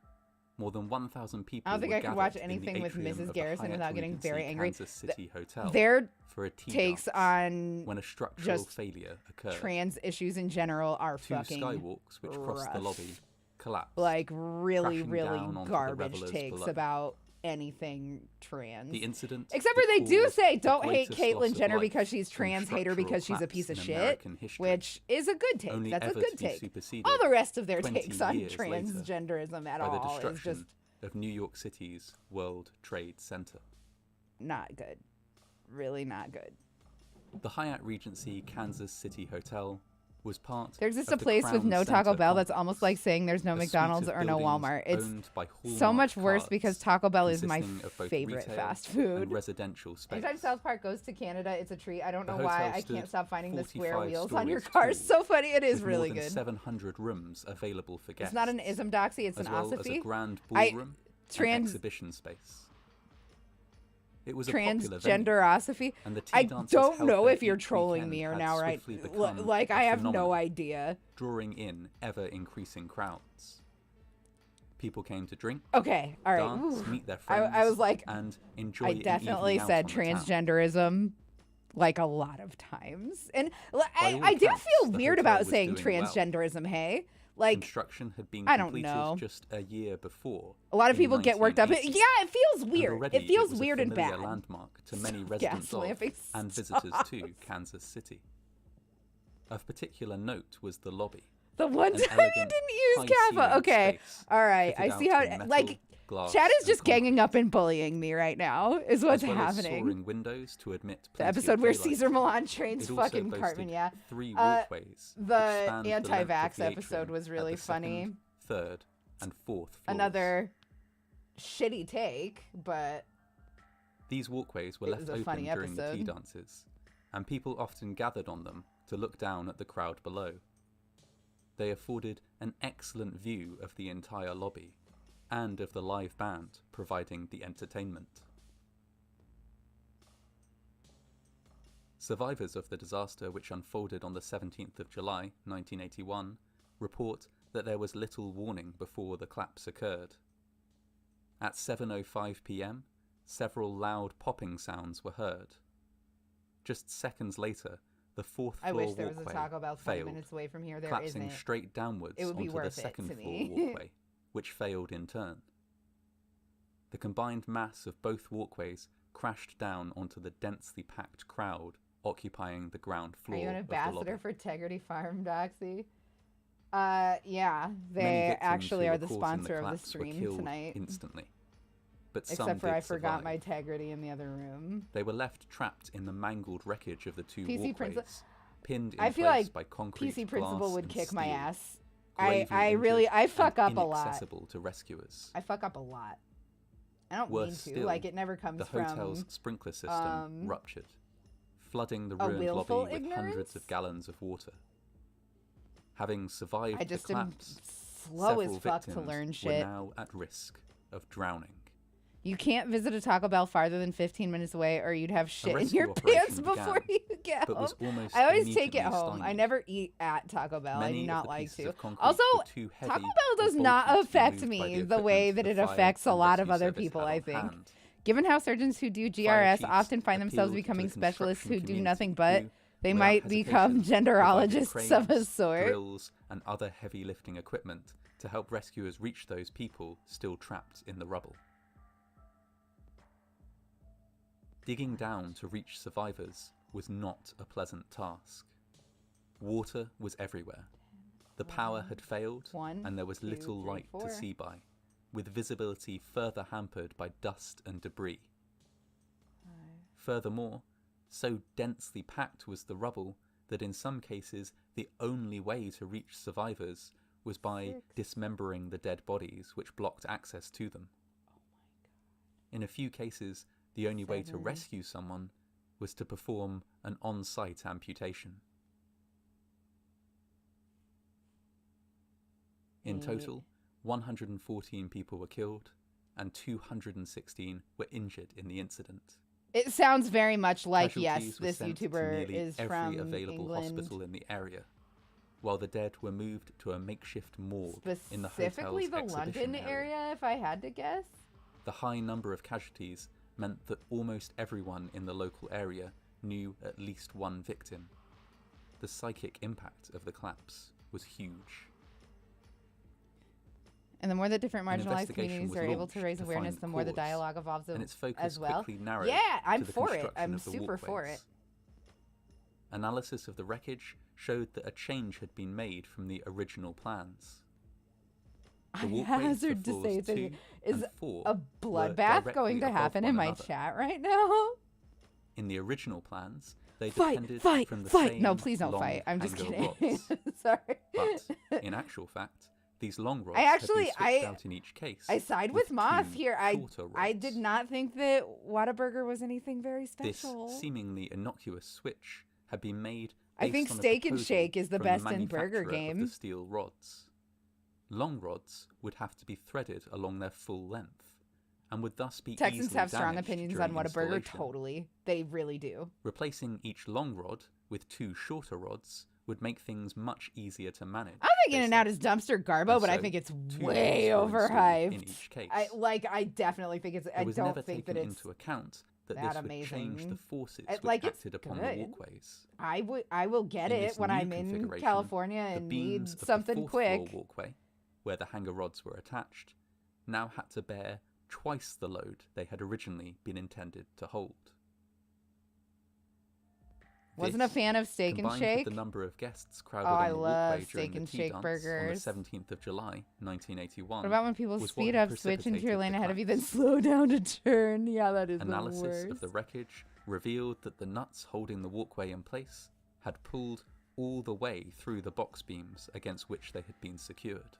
more than 1,000 people I don't think were I could watch gathered in the anything with atrium Mrs. of the Garrison Hyatt without getting Regency very angry. Kansas City Hotel Their for a tea takes dance on when a structural just failure occurred. trans issues in general are Two fucking skywalks which crossed the rough. lobby collapsed. Like really, crashing really down onto the garbage revelers takes below. about anything trans. The incident, Except for they do caused say the don't hate greatest loss Caitlyn of Jenner life because she's from trans, hate her structural because she's a piece of collapse in shit, American history, which is a good take. only That's a ever good to be take. superseded All the rest of their 20 takes on years later transgenderism at by the all is destruction just of New York City's World Trade Center. not good. Really not good. The Hyatt Regency Kansas City Hotel was part There exists of a the place with Crown no Taco Center Bell that's complex, almost like saying there's no a suite McDonald's of or no buildings Walmart. It's owned by so Hallmark much worse cards because Taco Bell is my consisting of both favorite retail fast and food. residential space. Anytime South Park goes to Canada, it's a treat. I don't The know why hotel I stood can't stop finding the square 45 wheels on your stories car. tall, So funny. It is with really more than good. 700 rooms available for guests. It's not an ism doxy, it's as an well as a osophy. grand I- ballroom and Trans exhibition space. It was a popular venue, transgenderosophy. and the tea I dancers don't held know their if you're each trolling weekend me or had now, right? swiftly become Like a I have no phenomenon, idea. drawing in ever-increasing crowds. People came to drink, Okay, all right. dance, Ooh. meet their friends, I was like, and enjoy I an definitely evening out said on the town. transgenderism like a lot of times. And all I do accounts, feel the weird hotel about was saying doing well. transgenderism, hey? Like, Construction had been I don't completed know. just a year before. a lot of in people get worked up. 1980. Yeah, it feels And weird. already It feels was a weird and familiar bad. landmark to many Gas residents of lamping. and visitors Stop. to Kansas City. Of particular note was the lobby. The one An time you elegant, didn't use high-ceilinged Kappa. Okay. space All right. fitted I see out how, in metal, like, glass, Chad is and just concrete, ganging up and bullying me right now, is what's as well happening. As soaring windows to admit The plenty of episode where daylight. Caesar Milan trains It also fucking boasted Cartman, yeah. 3 Uh, walkways which The spanned the length of anti-vax the episode atrium was at really the second, funny. third, and fourth floors. Another shitty take, but These walkways were It left was a open funny during the tea episode. dances, and people often gathered on them to look down at the crowd below. They afforded an excellent view of the entire lobby, and of the live band providing the entertainment. Survivors of the disaster which unfolded on the 17th of July, 1981, report that there was little warning before the collapse occurred. At 7:05 p.m., several loud popping sounds were heard. Just seconds later, the fourth I floor wish there was a walkway Taco Bell 20 failed, minutes away from here. There collapsing isn't. straight downwards It would be onto the worth it second to floor me. walkway, which failed in turn. The combined mass of both walkways crashed down onto the densely packed crowd occupying the ground Are floor you an of the ambassador lobby. for Integrity Farm, Doxy? Yeah, Many they victims actually who are were the caught in sponsor of the collapse were stream killed tonight. instantly. But some Except for did I forgot survive. my integrity in the other room. They were left trapped in the mangled wreckage of the two PC walkways, Princi- pinned in I feel place like by concrete, PC Principal glass, would and kick my steel, ass. gravely I injured fuck and up a lot. inaccessible to rescuers. I fuck up a lot. I don't Worse mean to. still, Like, it never comes The from... hotel's sprinkler system ruptured, flooding the a ruined willful lobby with hundreds ignorance? of gallons of water. Having survived I just the am collapse, slow as several fuck to victims learn were shit. now at risk of drowning. You can't visit a Taco Bell farther than 15 minutes away or you'd have shit in rescue your operation pants before began, you get but home. was almost I always take it immediately home. I stymied. never eat at Taco Bell. I Many do of not the like pieces to. of concrete Also, were too heavy Taco Bell does or not bulky to be affect moved by me the the way equipment that the it fire affects a and lot of rescue other service people, had I on think. hand. Given how surgeons who do Fire GRS chiefs often find themselves appealed to becoming the specialists who construction do nothing community but, who, they without might become hesitation, genderologists provided of a cranes, sort. drills, and other heavy lifting equipment to help rescuers reach those people still trapped in the rubble. Digging down to reach survivors was not a pleasant task. Water was everywhere. The power had failed, One, and there was two, little three, light four. to see by, with visibility further hampered by dust and debris. Furthermore, so densely packed was the rubble that in some cases the only way to reach survivors was by dismembering the dead bodies which blocked access to them. In a few cases, the only way to 7. rescue someone was to perform an on-site amputation. In total, 114 people were killed and 216 were injured in the incident. It sounds very much like, Casualties yes, were this sent YouTuber to is nearly from every available England. hospital in the area, while the dead were moved to a makeshift morgue in the Specifically hotel's the London exhibition area, if I had to guess. The high number of casualties meant that almost everyone in the local area knew at least one victim. The psychic impact of the collapse was huge. And the more that different An marginalized investigation communities was are able launched to raise to awareness, find the more the cause, dialogue evolves and its focus as well. quickly narrowed Yeah, I'm to the for it. construction I'm of the super for it. walkways. Analysis of the wreckage showed that a change had been made from the original plans. The I walkways hazard for to say floors 2 that is and 4 a were bloodbath going directly to above happen one in my another. chat right now. In the original plans, they Fight, depended fight, from the fight! same No, please don't long fight. I'm just hanger kidding. rods. Sorry. But in actual fact, these long rods I had actually- been switched out in each case. I side with with Moss two here. shorter I rods. did not think that Whataburger was anything very This special. seemingly innocuous switch had been made I based think on a Steak and proposal Shake is the from best in Burger manufacturer of Game. the steel rods. Long rods would have to be threaded along their full length, and would thus be Texans easily have strong damaged opinions during on Whataburger. installation. Totally. They really do. Replacing each long rod with two shorter rods would make things much easier to manage. I think In and Out is dumpster garbo, And but I so, think it's two way rods were installed overhyped. in each case. I definitely think it's. It I was don't never think taken that it's. into account that that this would change amazing. the forces It's which it's acted upon good. the walkways. I will get In it this when new I'm in configuration, California The and need beams of something the fourth floor quick. walkway, where the hanger rods were attached, now had to bear twice the load they had originally been intended to hold. Wasn't a This, fan of Steak and combined Shake. with the number of guests crowded Oh, I on the love walkway during Steak the and tea Shake dance burgers. on the 17th of July, 1981. What about when people was speed what up, switch into your precipitated lane the ahead of you, then collapse. slow down to turn? Yeah, that is the Analysis worst. of the wreckage revealed that the nuts holding the walkway in place had pulled all the way through the box beams against which they had been secured.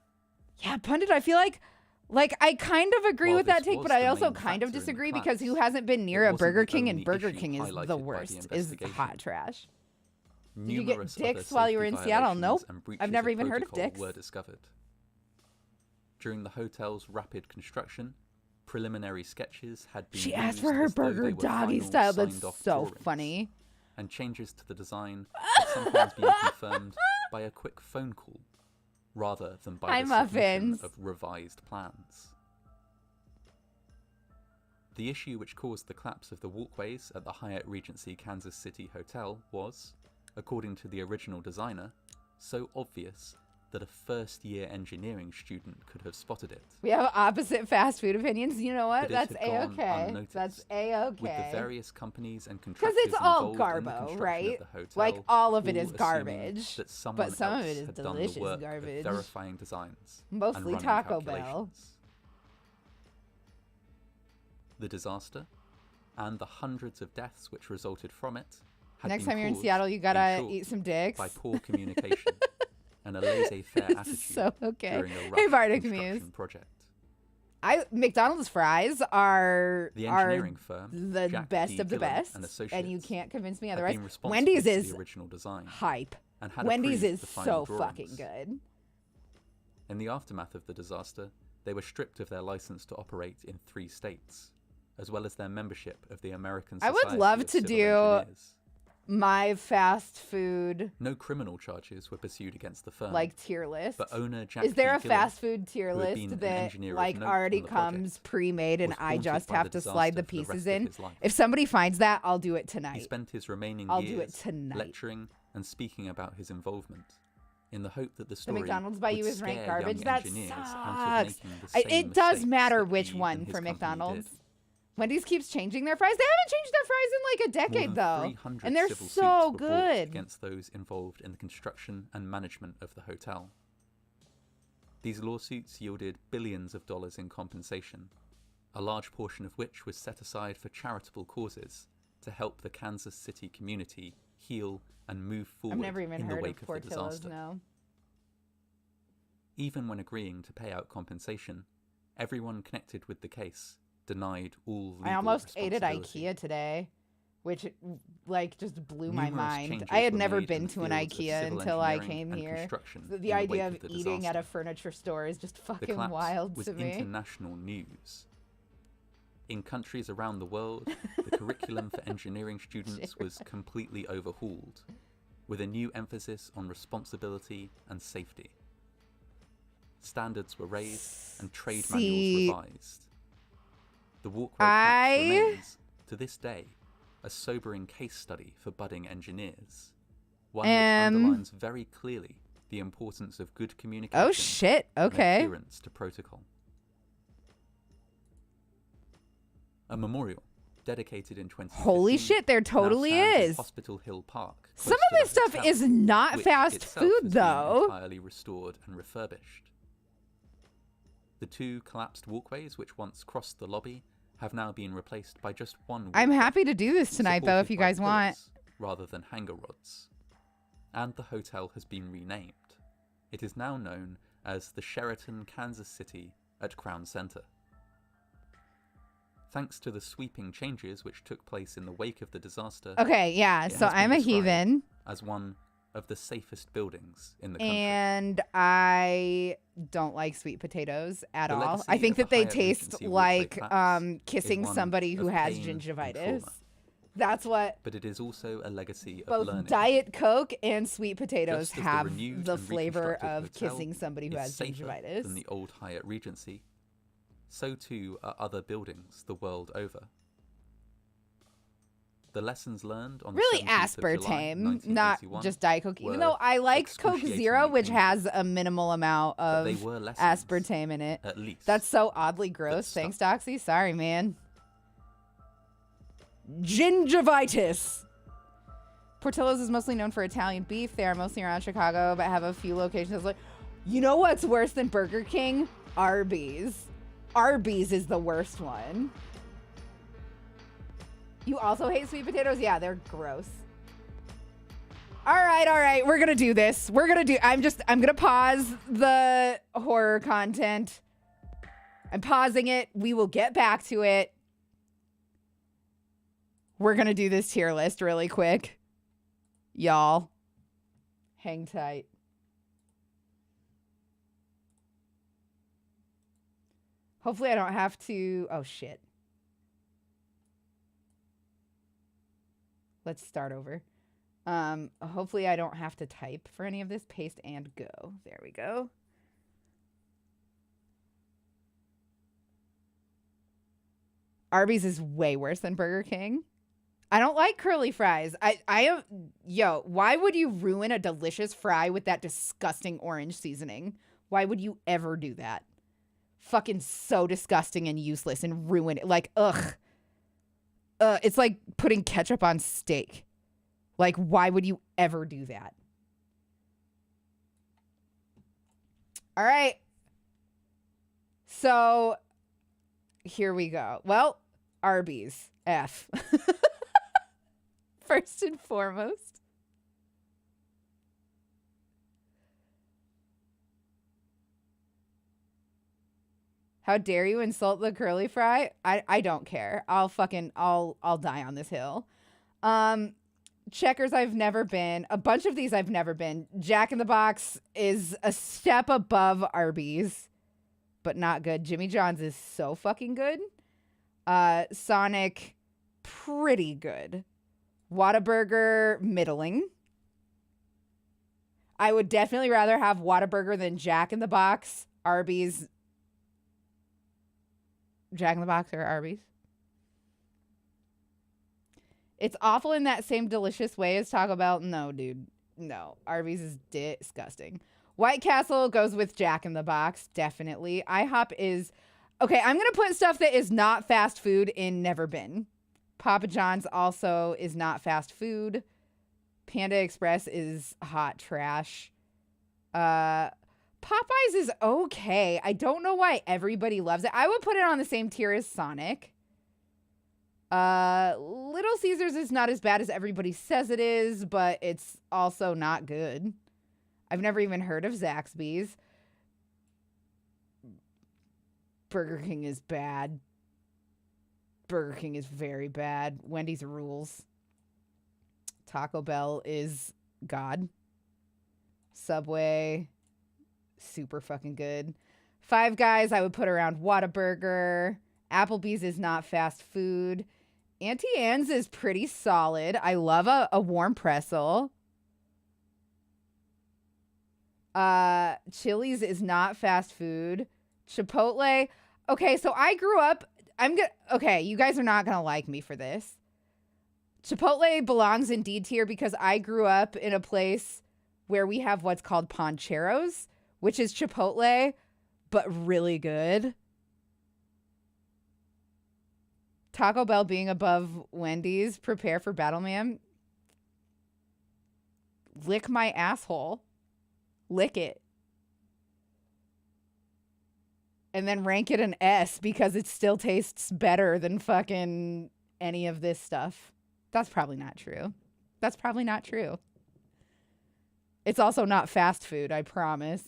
Yeah, Pundit, I feel like I kind of agree While with that this take, was but I the also main kind of factor in the disagree because who collapse, hasn't been near it a wasn't Burger the King, and only Burger issue King is highlighted by the the worst, is investigation. hot trash. Did you get Numerous other dicks while you were safety in Seattle? violations Nope. and breaches I've never of even heard of protocol dicks. were discovered. During the hotel's rapid construction, preliminary sketches had been She asked used for her as though burger they were doggy final style. That's signed-off so drawings, funny. and changes to the design had sometimes been confirmed by a quick phone call, rather than by Hi, the Muffins. submission of revised plans. The issue which caused the collapse of the walkways at the Hyatt Regency Kansas City Hotel was, according to the original designer, so obvious that a first-year engineering student could have spotted it. We have opposite fast food opinions. You know what? But it That's had gone a-okay. unnoticed, That's a-okay. with the various companies and Because contractors it's all involved in the garbo, construction right? of the hotel, Like, all of it is all assuming garbage. that someone But some of else it is had done the delicious work of garbage. verifying designs Mostly and running Taco Bell. calculations. The disaster and the hundreds of deaths which resulted from it had Next been time you're in caused, Seattle, you gotta short, eat some dicks. by poor communication and a laissez-faire It's attitude so okay. during a Hey, rushed Bardic construction Muse. project. McDonald's fries are The engineering firm, the Jack best D. of the Gillen best, and and you Associates, can't convince me had otherwise. been responsible Wendy's for is the original design hype. and had Wendy's approved is the final so drawings. fucking good. In the aftermath of the disaster, they were stripped of their license to operate in 3 states, as well as their membership of the American I Society would love of to Civil do Engineers. my fast food No criminal charges were pursued against the firm, like tier list. but owner Jack Is there D. a Gillen, fast food tier who had been list an that engineer of like note already on the project, comes pre-made and was I haunted just by have the to slide the disaster for the pieces rest of in? his life. If somebody finds that, I'll do it He tonight. spent his remaining I'll years do it tonight. lecturing and speaking about his involvement, in the hope that the The story McDonald's by you would is ranked scare young garbage. That engineers out of sucks. making the same It does mistakes matter that which he one and his for company McDonald's. did. Wendy's keeps changing their fries. They haven't changed their fries in like a More decade than though, 300 and they're civil suits so were brought good. against those involved in the construction and management of the hotel. These lawsuits yielded billions of dollars in compensation, a large portion of which was set aside for charitable causes to help the Kansas City community heal and move forward I've never even in the heard wake of of the Portillo's. disaster. No. Even when agreeing to pay out compensation, everyone connected with the case denied all legal I almost ate at responsibility. IKEA today. which like just blew my Numerous mind. changes I had were never made in been the to an fields of IKEA civil until I engineering came and here. construction So in the idea wake of the eating at a disaster. furniture store is just The fucking collapse wild was to me. international news. In countries around the world, the curriculum for engineering students was completely overhauled, with a new emphasis on responsibility and safety. Standards were raised and trade manuals revised. The walkway collapse remains, to this day, a sobering case study for budding engineers. One which underlines very clearly the importance of good communication and adherence to protocol. A memorial dedicated in 2015. Holy shit, there totally is. Hospital Hill Park. Some of this stuff is not fast food, though. Entirely restored and refurbished. The 2 collapsed walkways which once crossed the lobby have now been replaced by just one walkway. I'm happy to do this tonight, though, if you guys want. Rather than hanger rods. And the hotel has been renamed. It is now known as the Sheraton Kansas City at Crown Center. Thanks to the sweeping changes which took place in the wake of the disaster. Okay, yeah, so I'm a heathen. As one of the safest buildings in the country. And I don't like sweet potatoes at all. I think that they taste like kissing somebody who has gingivitis. That's what. But it is also a legacy of both learning. Diet Coke and sweet potatoes have the and flavor of hotel kissing somebody who has gingivitis. Than the old Hyatt Regency. So too are other buildings the world over. The lessons learned on really the 17th aspartame, of July, not just Diet Coke. Even though I like Coke Zero, which has a minimal amount of aspartame in it. At least. That's so oddly gross. Thanks, Doxy. Sorry, man. Gingivitis. Portillo's is mostly known for Italian beef. They are mostly around Chicago, but have a few locations. Like, you know what's worse than Burger King? Arby's. Arby's is the worst one. You also hate sweet potatoes? Yeah, they're gross. All right. We're going to do this. I'm going to pause the horror content. I'm pausing it. We will get back to it. We're going to do this tier list really quick. Y'all, hang tight. Hopefully I don't have to... Oh, shit. Let's start over. Hopefully I don't have to type for any of this. Paste and go. There we go. Arby's is way worse than Burger King. I don't like curly fries. Yo, why would you ruin a delicious fry with that disgusting orange seasoning? Why would you ever do that? Fucking so disgusting and useless and ruin it. Like, ugh. It's like putting ketchup on steak. Like, why would you ever do that? All right. So, here we go. Well, Arby's. F. First and foremost. How dare you insult the curly fry? I don't care. I'll die on this hill. Checkers I've never been. A bunch of these I've never been. Jack in the Box is a step above Arby's, but not good. Jimmy John's is so fucking good. Sonic, pretty good. Whataburger, middling. I would definitely rather have Whataburger than Jack in the Box. Arby's. Jack in the Box or Arby's. It's awful in that same delicious way as Taco Bell. No, dude. No. Arby's is disgusting. White Castle goes with Jack in the Box. Definitely. IHOP is... Okay, I'm going to put stuff that is not fast food in never been. Papa John's also is not fast food. Panda Express is hot trash. Popeyes is okay. I don't know why everybody loves it. I would put it on the same tier as Sonic. Little Caesars is not as bad as everybody says it is, but it's also not good. I've never even heard of Zaxby's. Burger King is bad. Burger King is very bad. Wendy's rules. Taco Bell is God. Subway, super fucking good. Five Guys, I would put around Whataburger. Applebee's is not fast food. Auntie Anne's is pretty solid. I love a warm pretzel. Chili's is not fast food. Chipotle. Okay, so I grew up. Okay, you guys are not gonna like me for this. Chipotle belongs in D tier because I grew up in a place where we have what's called Pancheros, which is Chipotle, but really good. Taco Bell being above Wendy's. Prepare for battle, ma'am. Lick my asshole. Lick it. And then rank it an S because it still tastes better than fucking any of this stuff. That's probably not true. That's probably not true. It's also not fast food, I promise.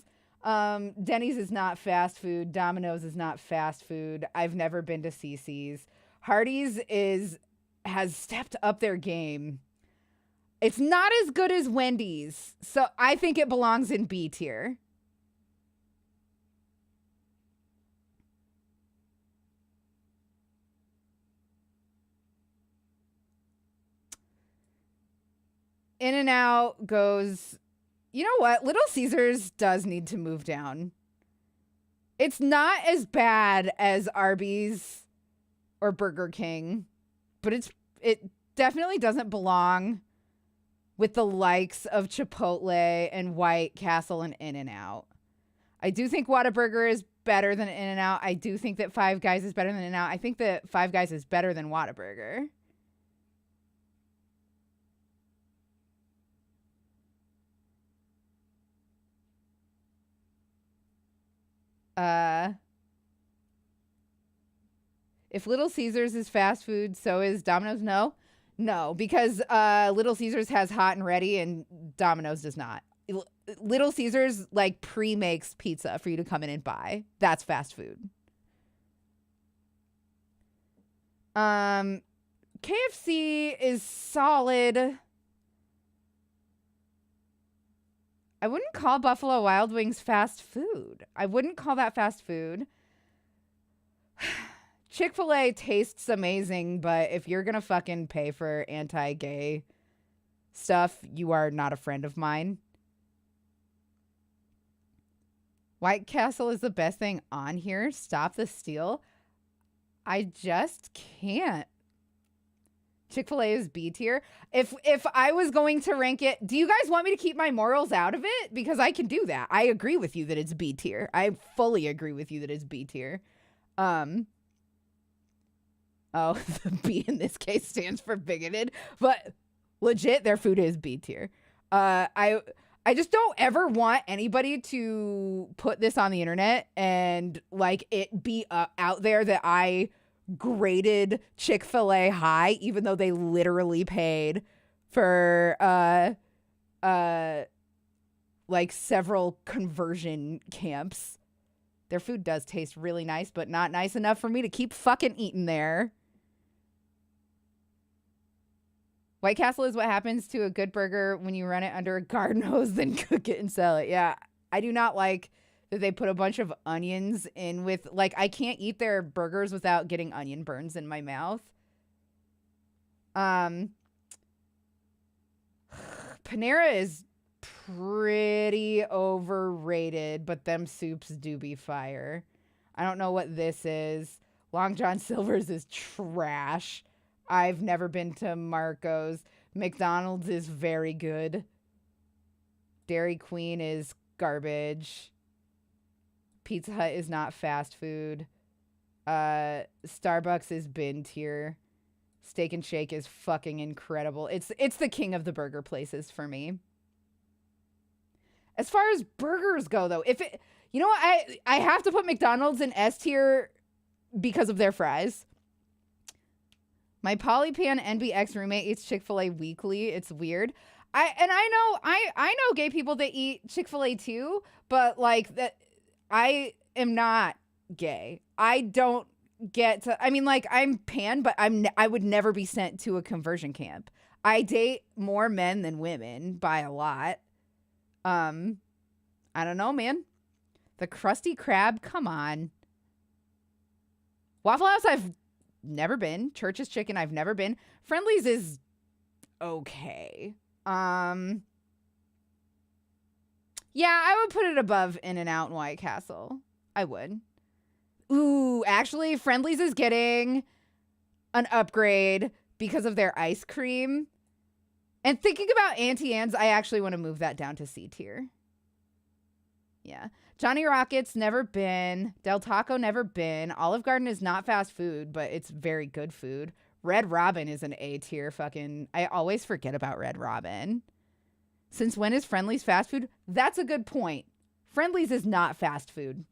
Denny's is not fast food. Domino's is not fast food. I've never been to CC's. Hardee's has stepped up their game. It's not as good as Wendy's, so I think it belongs in B tier. In-N-Out goes, you know what? Little Caesars does need to move down. It's not as bad as Arby's or Burger King, but it definitely doesn't belong with the likes of Chipotle and White Castle and In-N-Out. I do think Whataburger is better than In-N-Out. I do think that Five Guys is better than In-N-Out. I think that Five Guys is better than Whataburger. If Little Caesars is fast food, so is Domino's. No, because Little Caesars has hot and ready and Domino's does not. Little Caesars like pre-makes pizza for you to come in and buy. That's fast food. KFC is solid. I wouldn't call Buffalo Wild Wings fast food. I wouldn't call that fast food. Chick-fil-A tastes amazing, but if you're going to fucking pay for anti-gay stuff, you are not a friend of mine. White Castle is the best thing on here. Stop the steal. I just can't. Chick-fil-A is B tier. If I was going to rank it, do you guys want me to keep my morals out of it? Because I can do that. I agree with you that it's B tier. I fully agree with you that it's B tier. Oh, the B in this case stands for bigoted, but legit, their food is B tier. I just don't ever want anybody to put this on the internet and like it be out there that I graded Chick-fil-A high, even though they literally paid for like several conversion camps. Their food does taste really nice, but not nice enough for me to keep fucking eating there. White Castle is what happens to a good burger when you run it under a garden hose, then cook it and sell it. Yeah, I do not like that they put a bunch of onions in with, like, I can't eat their burgers without getting onion burns in my mouth. Panera is pretty overrated, but them soups do be fire. I don't know what this is. Long John Silver's is trash. I've never been to Marco's. McDonald's is very good. Dairy Queen is garbage. Pizza Hut is not fast food. Starbucks is bin tier. Steak and Shake is fucking incredible. It's the king of the burger places for me. As far as burgers go, though, you know what, I have to put McDonald's in S tier because of their fries. My Polypan NBX roommate eats Chick-fil-A weekly. It's weird. I know gay people that eat Chick-fil-A too, but like that, I am not gay. I don't get to. I mean, like I'm pan, but I would never be sent to a conversion camp. I date more men than women by a lot. I don't know, man. The Krusty Krab, come on. Waffle House, I've never been. Church's Chicken, I've never been. Friendly's is okay. Yeah, I would put it above In-N-Out and White Castle. I would. Ooh, actually, Friendly's is getting an upgrade because of their ice cream. And thinking about Auntie Anne's, I actually want to move that down to C tier. Yeah. Johnny Rockets, never been. Del Taco, never been. Olive Garden is not fast food, but it's very good food. Red Robin is an A tier fucking... I always forget about Red Robin. Since when is Friendly's fast food? That's a good point. Friendly's is not fast food.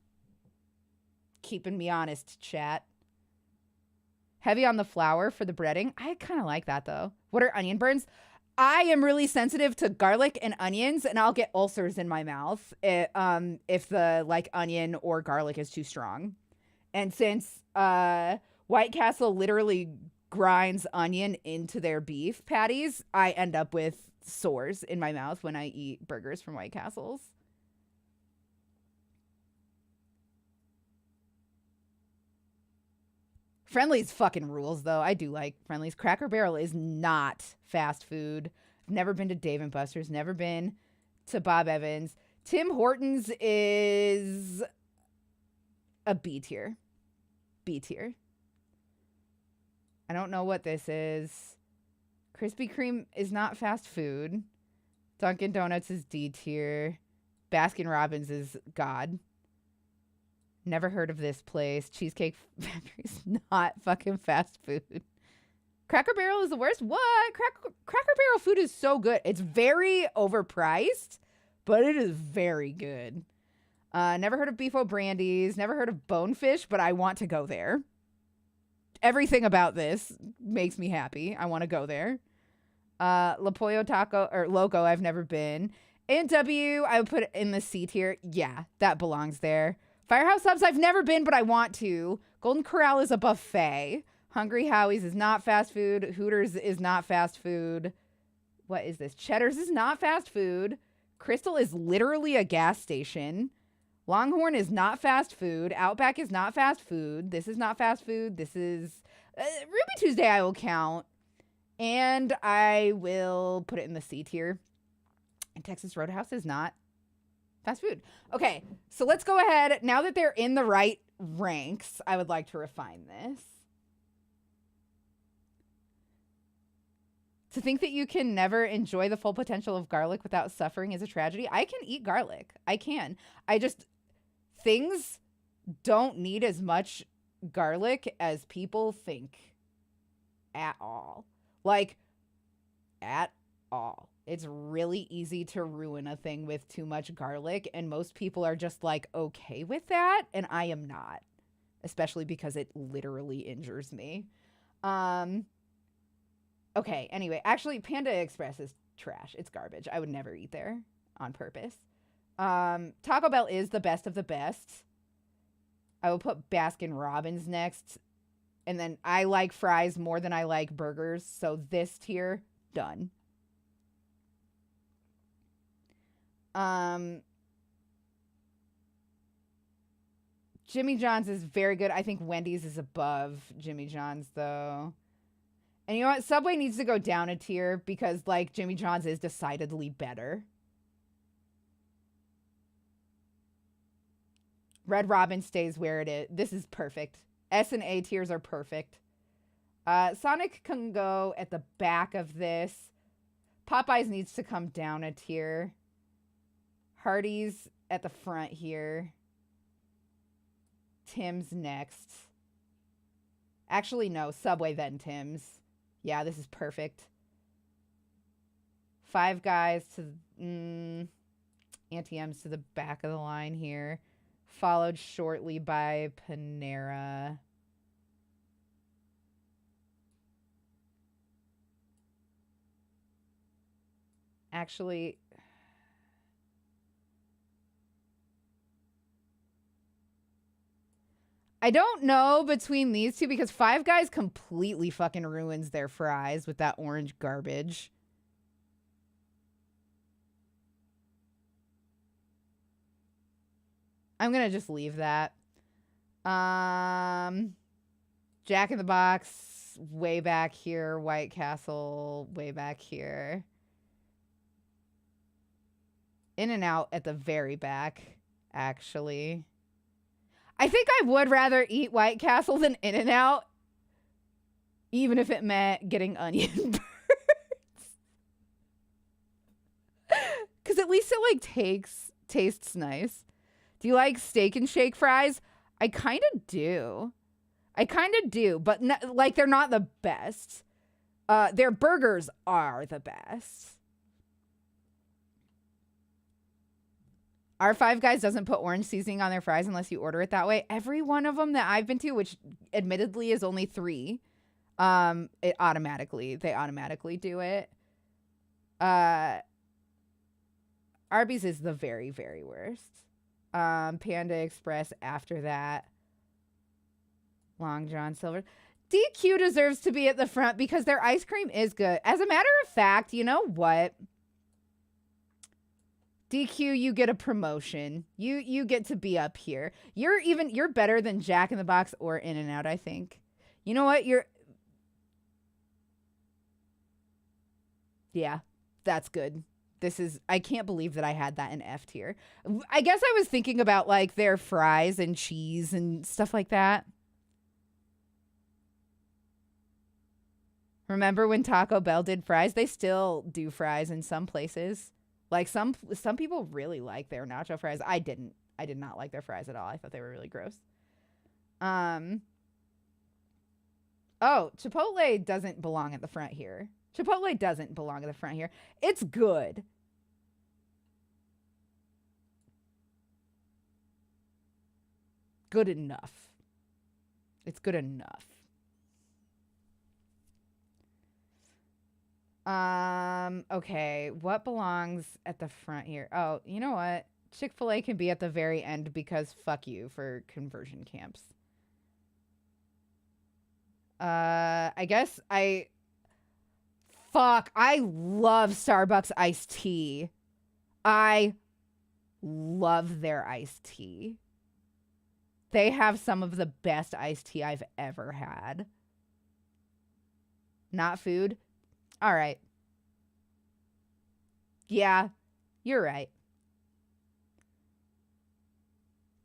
Keeping me honest, chat. Heavy on the flour for the breading. I kind of like that, though. What are onion burns? I am really sensitive to garlic and onions, and I'll get ulcers in my mouth if the like onion or garlic is too strong. And since White Castle literally grinds onion into their beef patties, I end up with sores in my mouth when I eat burgers from White Castles. Friendly's fucking rules, though. I do like Friendly's. Cracker Barrel is not fast food. I've never been to Dave & Buster's. Never been to Bob Evans. Tim Hortons is a B tier. B tier. I don't know what this is. Krispy Kreme is not fast food. Dunkin' Donuts is D tier. Baskin Robbins is God. Never heard of this place. Cheesecake Factory is not fucking fast food. Cracker Barrel is the worst? What? Cracker Barrel food is so good. It's very overpriced, but it is very good. Never heard of Beef O'Brandy's. Never heard of Bonefish, but I want to go there. Everything about this makes me happy. I want to go there. La Pollo Taco or Loco, I've never been. A&W, I would put it in the C tier. Yeah, that belongs there. Firehouse Subs, I've never been, but I want to. Golden Corral is a buffet. Hungry Howie's is not fast food. Hooters is not fast food. What is this? Cheddar's is not fast food. Crystal is literally a gas station. Longhorn is not fast food. Outback is not fast food. This is not fast food. This is... Ruby Tuesday I will count. And I will put it in the C tier. And Texas Roadhouse is not fast food. Okay, so let's go ahead. Now that they're in the right ranks, I would like to refine this. To think that you can never enjoy the full potential of garlic without suffering is a tragedy. I can eat garlic. I can. Things don't need as much garlic as people think at all. Like, at all. It's really easy to ruin a thing with too much garlic, and most people are just like okay with that, and I am not, especially because it literally injures me. Okay, anyway, actually Panda Express is trash. It's garbage. I would never eat there on purpose. Taco Bell is the best of the best. I will put Baskin Robbins next, and then I like fries more than I like burgers, so this tier, done. Jimmy John's is very good. I think Wendy's is above Jimmy John's, though. And you know what? Subway needs to go down a tier because, like, Jimmy John's is decidedly better. Red Robin stays where it is. This is perfect. S and A tiers are perfect. Sonic can go at the back of this. Popeyes needs to come down a tier. Hardee's at the front here. Tim's next. Actually, no. Subway, then Tim's. Yeah, this is perfect. Five Guys to... Auntie M's to the back of the line here. Followed shortly by Panera. Actually... I don't know between these two because Five Guys completely fucking ruins their fries with that orange garbage. I'm going to just leave that. Jack in the Box, way back here. White Castle, way back here. In-N-Out at the very back, actually. I think I would rather eat White Castle than In-N-Out, even if it meant getting onion burns. Because at least it, like, tastes nice. Do you like Steak and Shake fries? I kind of do. But, like, they're not the best. Their burgers are the best. Our Five Guys doesn't put orange seasoning on their fries unless you order it that way. Every one of them that I've been to, which admittedly is only 3, they automatically do it. Arby's is the very, very worst. Panda Express after that. Long John Silver. DQ deserves to be at the front because their ice cream is good. As a matter of fact, you know what? DQ, you get a promotion. You get to be up here. You're better than Jack in the Box or In-N-Out, I think. You know what? Yeah, that's good. I can't believe that I had that in F tier. I guess I was thinking about like their fries and cheese and stuff like that. Remember when Taco Bell did fries? They still do fries in some places. Like some people really like their nacho fries. I didn't. I did not like their fries at all. I thought they were really gross. Oh, Chipotle doesn't belong at the front here. Chipotle doesn't belong at the front here. It's good. Good enough. It's good enough. Okay, what belongs at the front here? Oh, you know what? Chick-fil-A can be at the very end because fuck you for conversion camps. I guess I love Starbucks iced tea. I love their iced tea. They have some of the best iced tea I've ever had. Not food? All right. Yeah, you're right.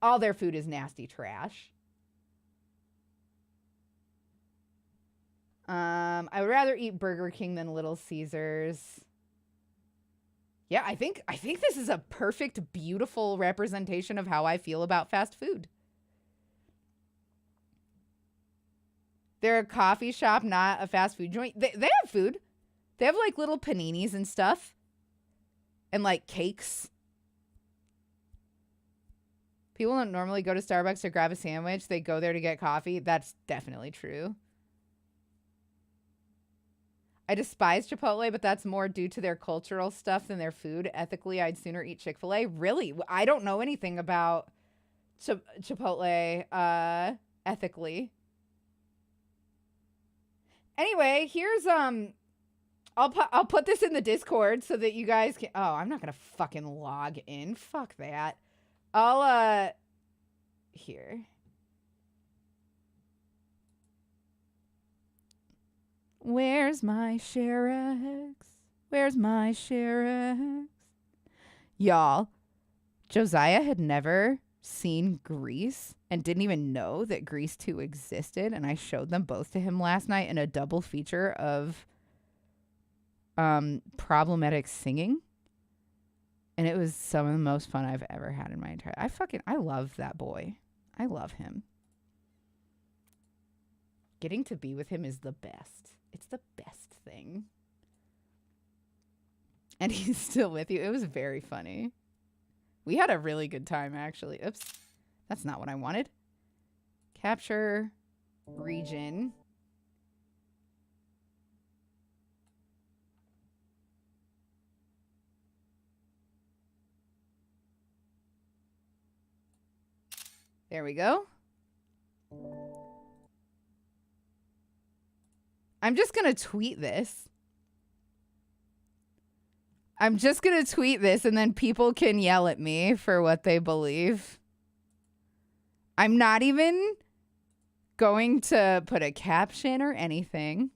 All their food is nasty trash. I would rather eat Burger King than Little Caesars. Yeah, I think this is a perfect, beautiful representation of how I feel about fast food. They're a coffee shop, not a fast food joint. They have food. They have like little paninis and stuff. And like cakes. People don't normally go to Starbucks to grab a sandwich. They go there to get coffee. That's definitely true. I despise Chipotle, but that's more due to their cultural stuff than their food. Ethically, I'd sooner eat Chick-fil-A. Really? I don't know anything about Chipotle ethically. Anyway, here's I'll put this in the Discord so that you guys can. Oh, I'm not gonna fucking log in. Fuck that. I'll here. Where's my Share-X? Where's my Share-X? Y'all, Josiah had never seen Grease and didn't even know that Grease 2 existed, and I showed them both to him last night in a double feature of problematic singing, and it was some of the most fun I've ever had in my entire I love that boy. I love him. Getting to be with him is the best. It's the best thing. And he's still with you. It was very funny. We had a really good time, actually. Oops. That's not what I wanted. Capture region. There we go. I'm just going to tweet this. I'm just going to tweet this and then people can yell at me for what they believe. I'm not even going to put a caption or anything.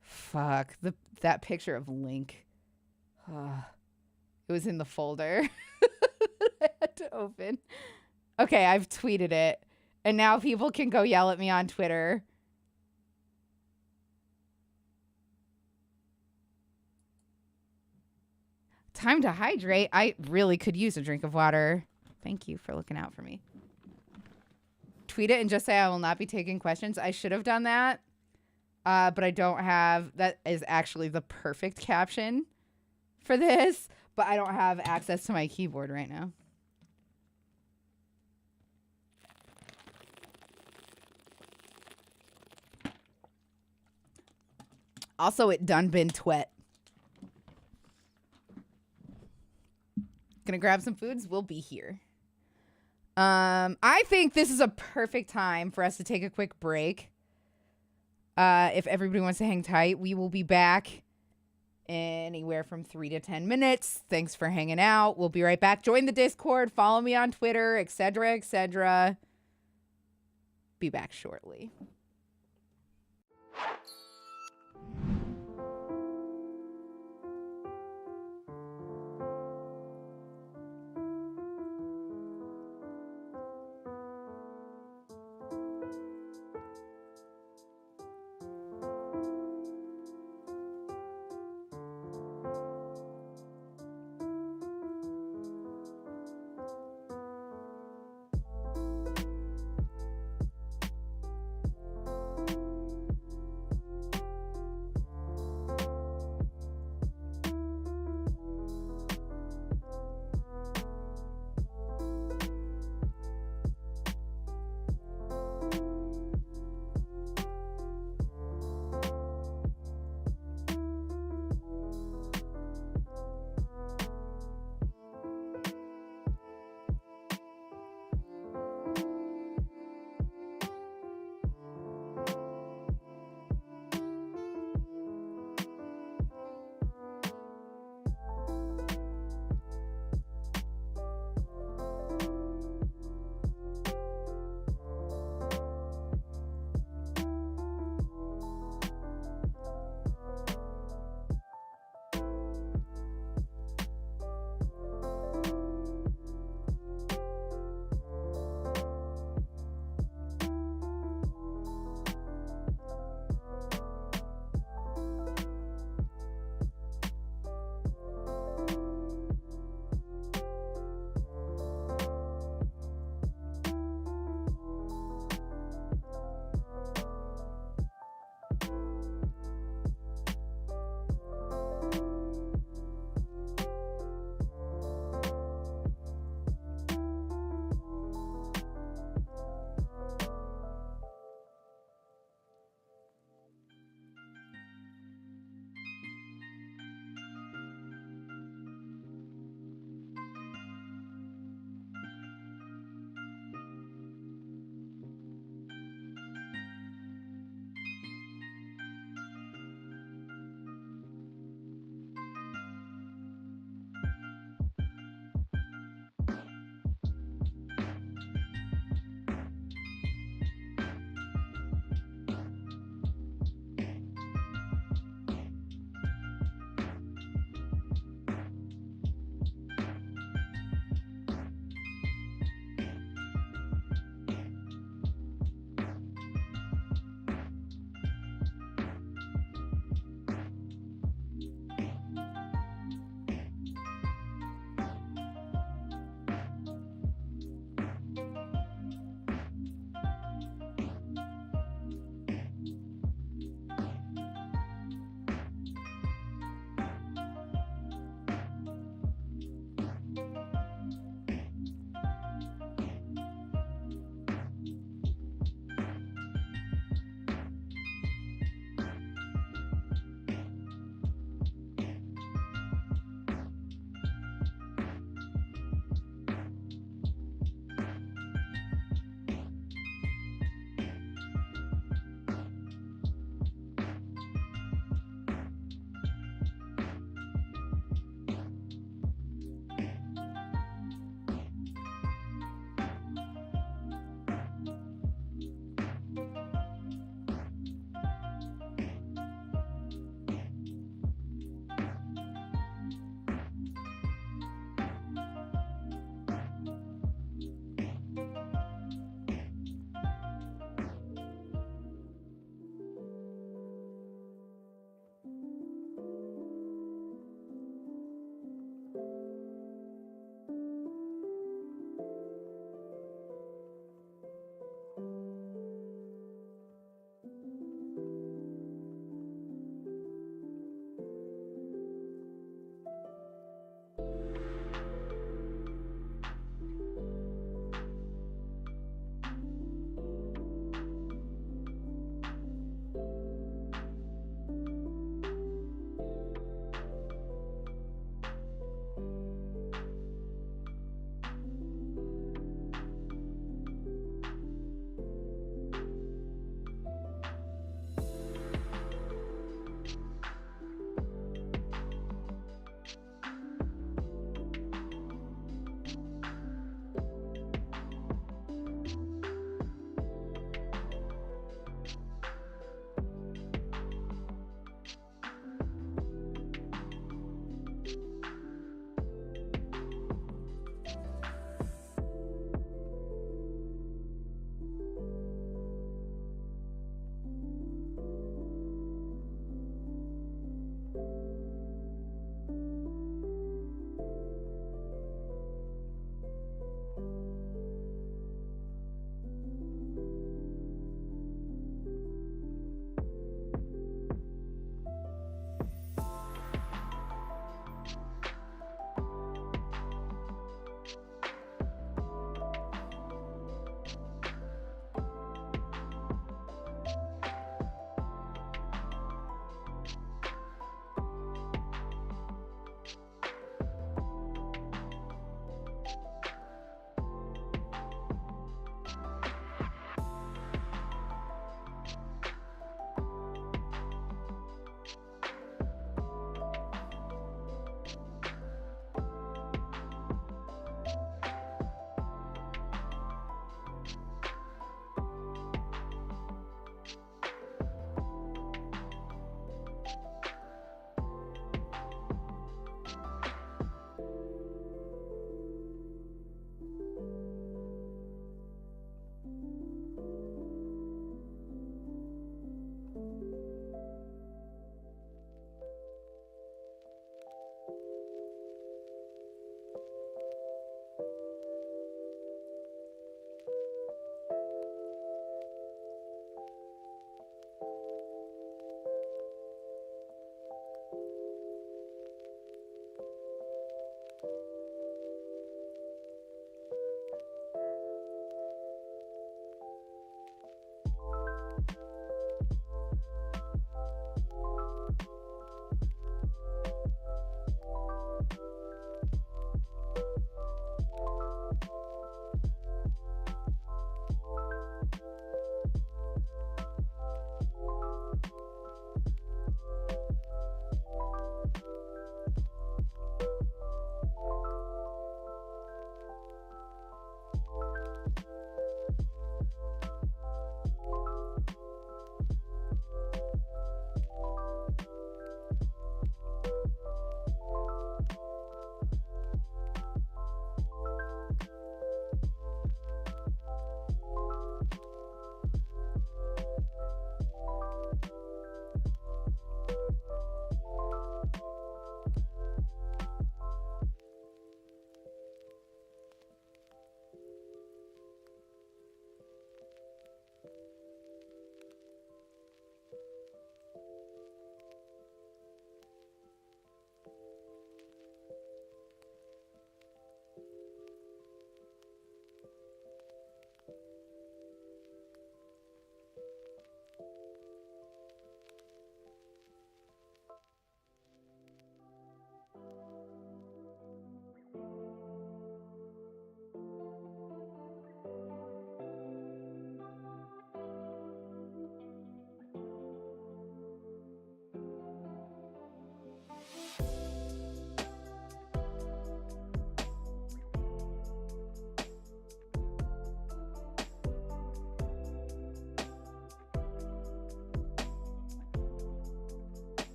Fuck, that picture of Link. It was in the folder. I had to open. Okay, I've tweeted it. And now people can go yell at me on Twitter. Time to hydrate. I really could use a drink of water. Thank you for looking out for me. Tweet it and just say I will not be taking questions. I should have done that. But I don't have. That is actually the perfect caption for this. But I don't have access to my keyboard right now. Also, it done been twet. Gonna grab some foods. We'll be here. I think this is a perfect time for us to take a quick break. If everybody wants to hang tight, we will be back anywhere from 3 to 10 minutes. Thanks for hanging out. We'll be right back. Join the Discord. Follow me on Twitter, etc., etc. Be back shortly.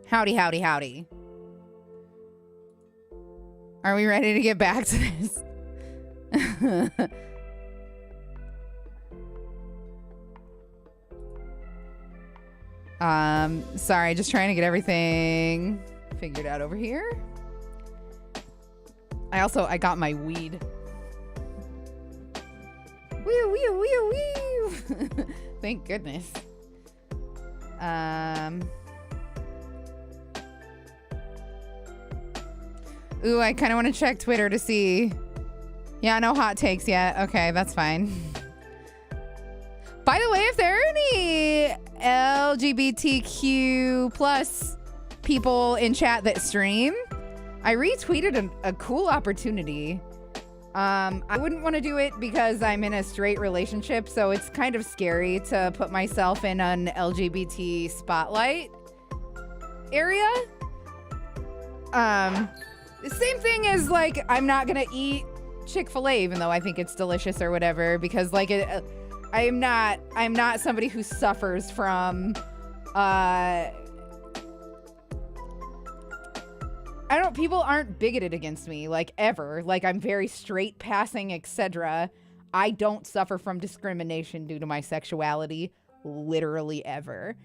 Howdy, howdy, howdy. Are we ready to get back to this? Sorry, just trying to get everything figured out over here. I got my weed. Wee, wee, wee, wee. Thank goodness. Ooh, I kind of want to check Twitter to see. Yeah, no hot takes yet. Okay, that's fine. By the way, if there are any LGBTQ plus people in chat that stream, I retweeted a cool opportunity. I wouldn't want to do it because I'm in a straight relationship, so it's kind of scary to put myself in an LGBT spotlight area. Same thing as, like, I'm not gonna eat Chick-fil-A even though I think it's delicious or whatever, because like I'm not somebody who suffers from people aren't bigoted against me, like, ever. Like, I'm very straight passing, etc. I don't suffer from discrimination due to my sexuality, literally ever.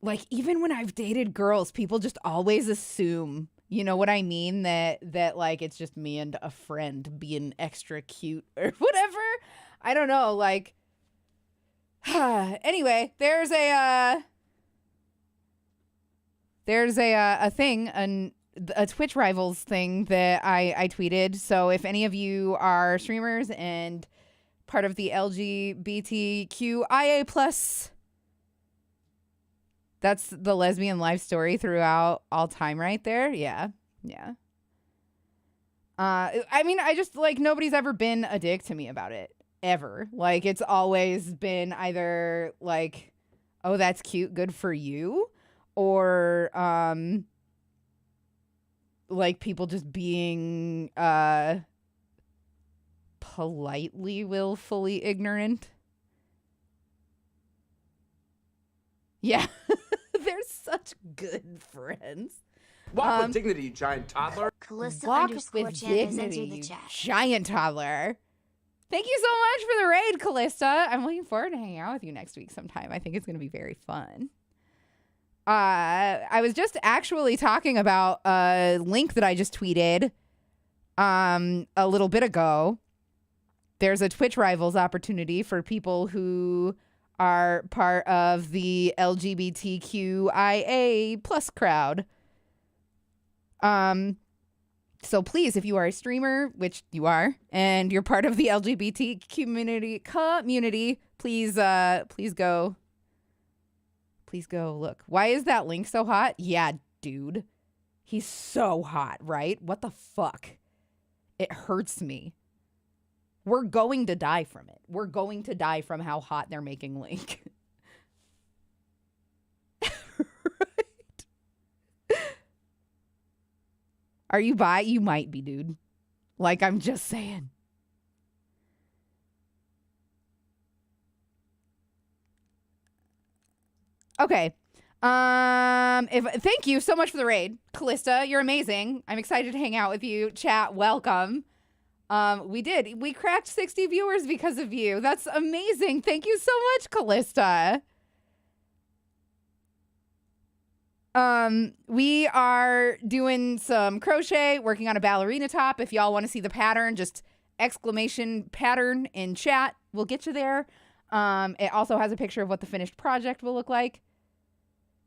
Like, even when I've dated girls, people just always assume, you know what I mean? That like, it's just me and a friend being extra cute or whatever. I don't know, like, anyway, there's a thing, a Twitch Rivals thing that I tweeted. So if any of you are streamers and part of the LGBTQIA+, that's the lesbian life story throughout all time right there. Yeah. Yeah. I mean, I just, like, nobody's ever been a dick to me about it. Ever. Like, it's always been either, like, oh, that's cute, good for you. Or, like, people just being, politely willfully ignorant. Yeah. They're such good friends. Walk with dignity, you giant toddler. Walk with dignity, you giant toddler. Thank you so much for the raid, Callista. I'm looking forward to hanging out with you next week sometime. I think it's going to be very fun. I was just actually talking about a link that I just tweeted a little bit ago. There's a Twitch Rivals opportunity for people who are part of the LGBTQIA plus crowd. So please, if you are a streamer, which you are, and you're part of the LGBT community, please go look. Why is that link so hot? Yeah, dude. He's so hot, right? What the fuck? It hurts me. We're going to die from it. We're going to die from how hot they're making Link. Right? Are you bi? You might be, dude. Like, I'm just saying. Okay. Thank you so much for the raid, Callista. You're amazing. I'm excited to hang out with you. Chat, welcome. We cracked 60 viewers because of you. That's amazing. Thank you so much, Callista. We are doing some crochet, working on a ballerina top. If y'all want to see the pattern, just exclamation pattern in chat. We'll get you there. It also has a picture of what the finished project will look like.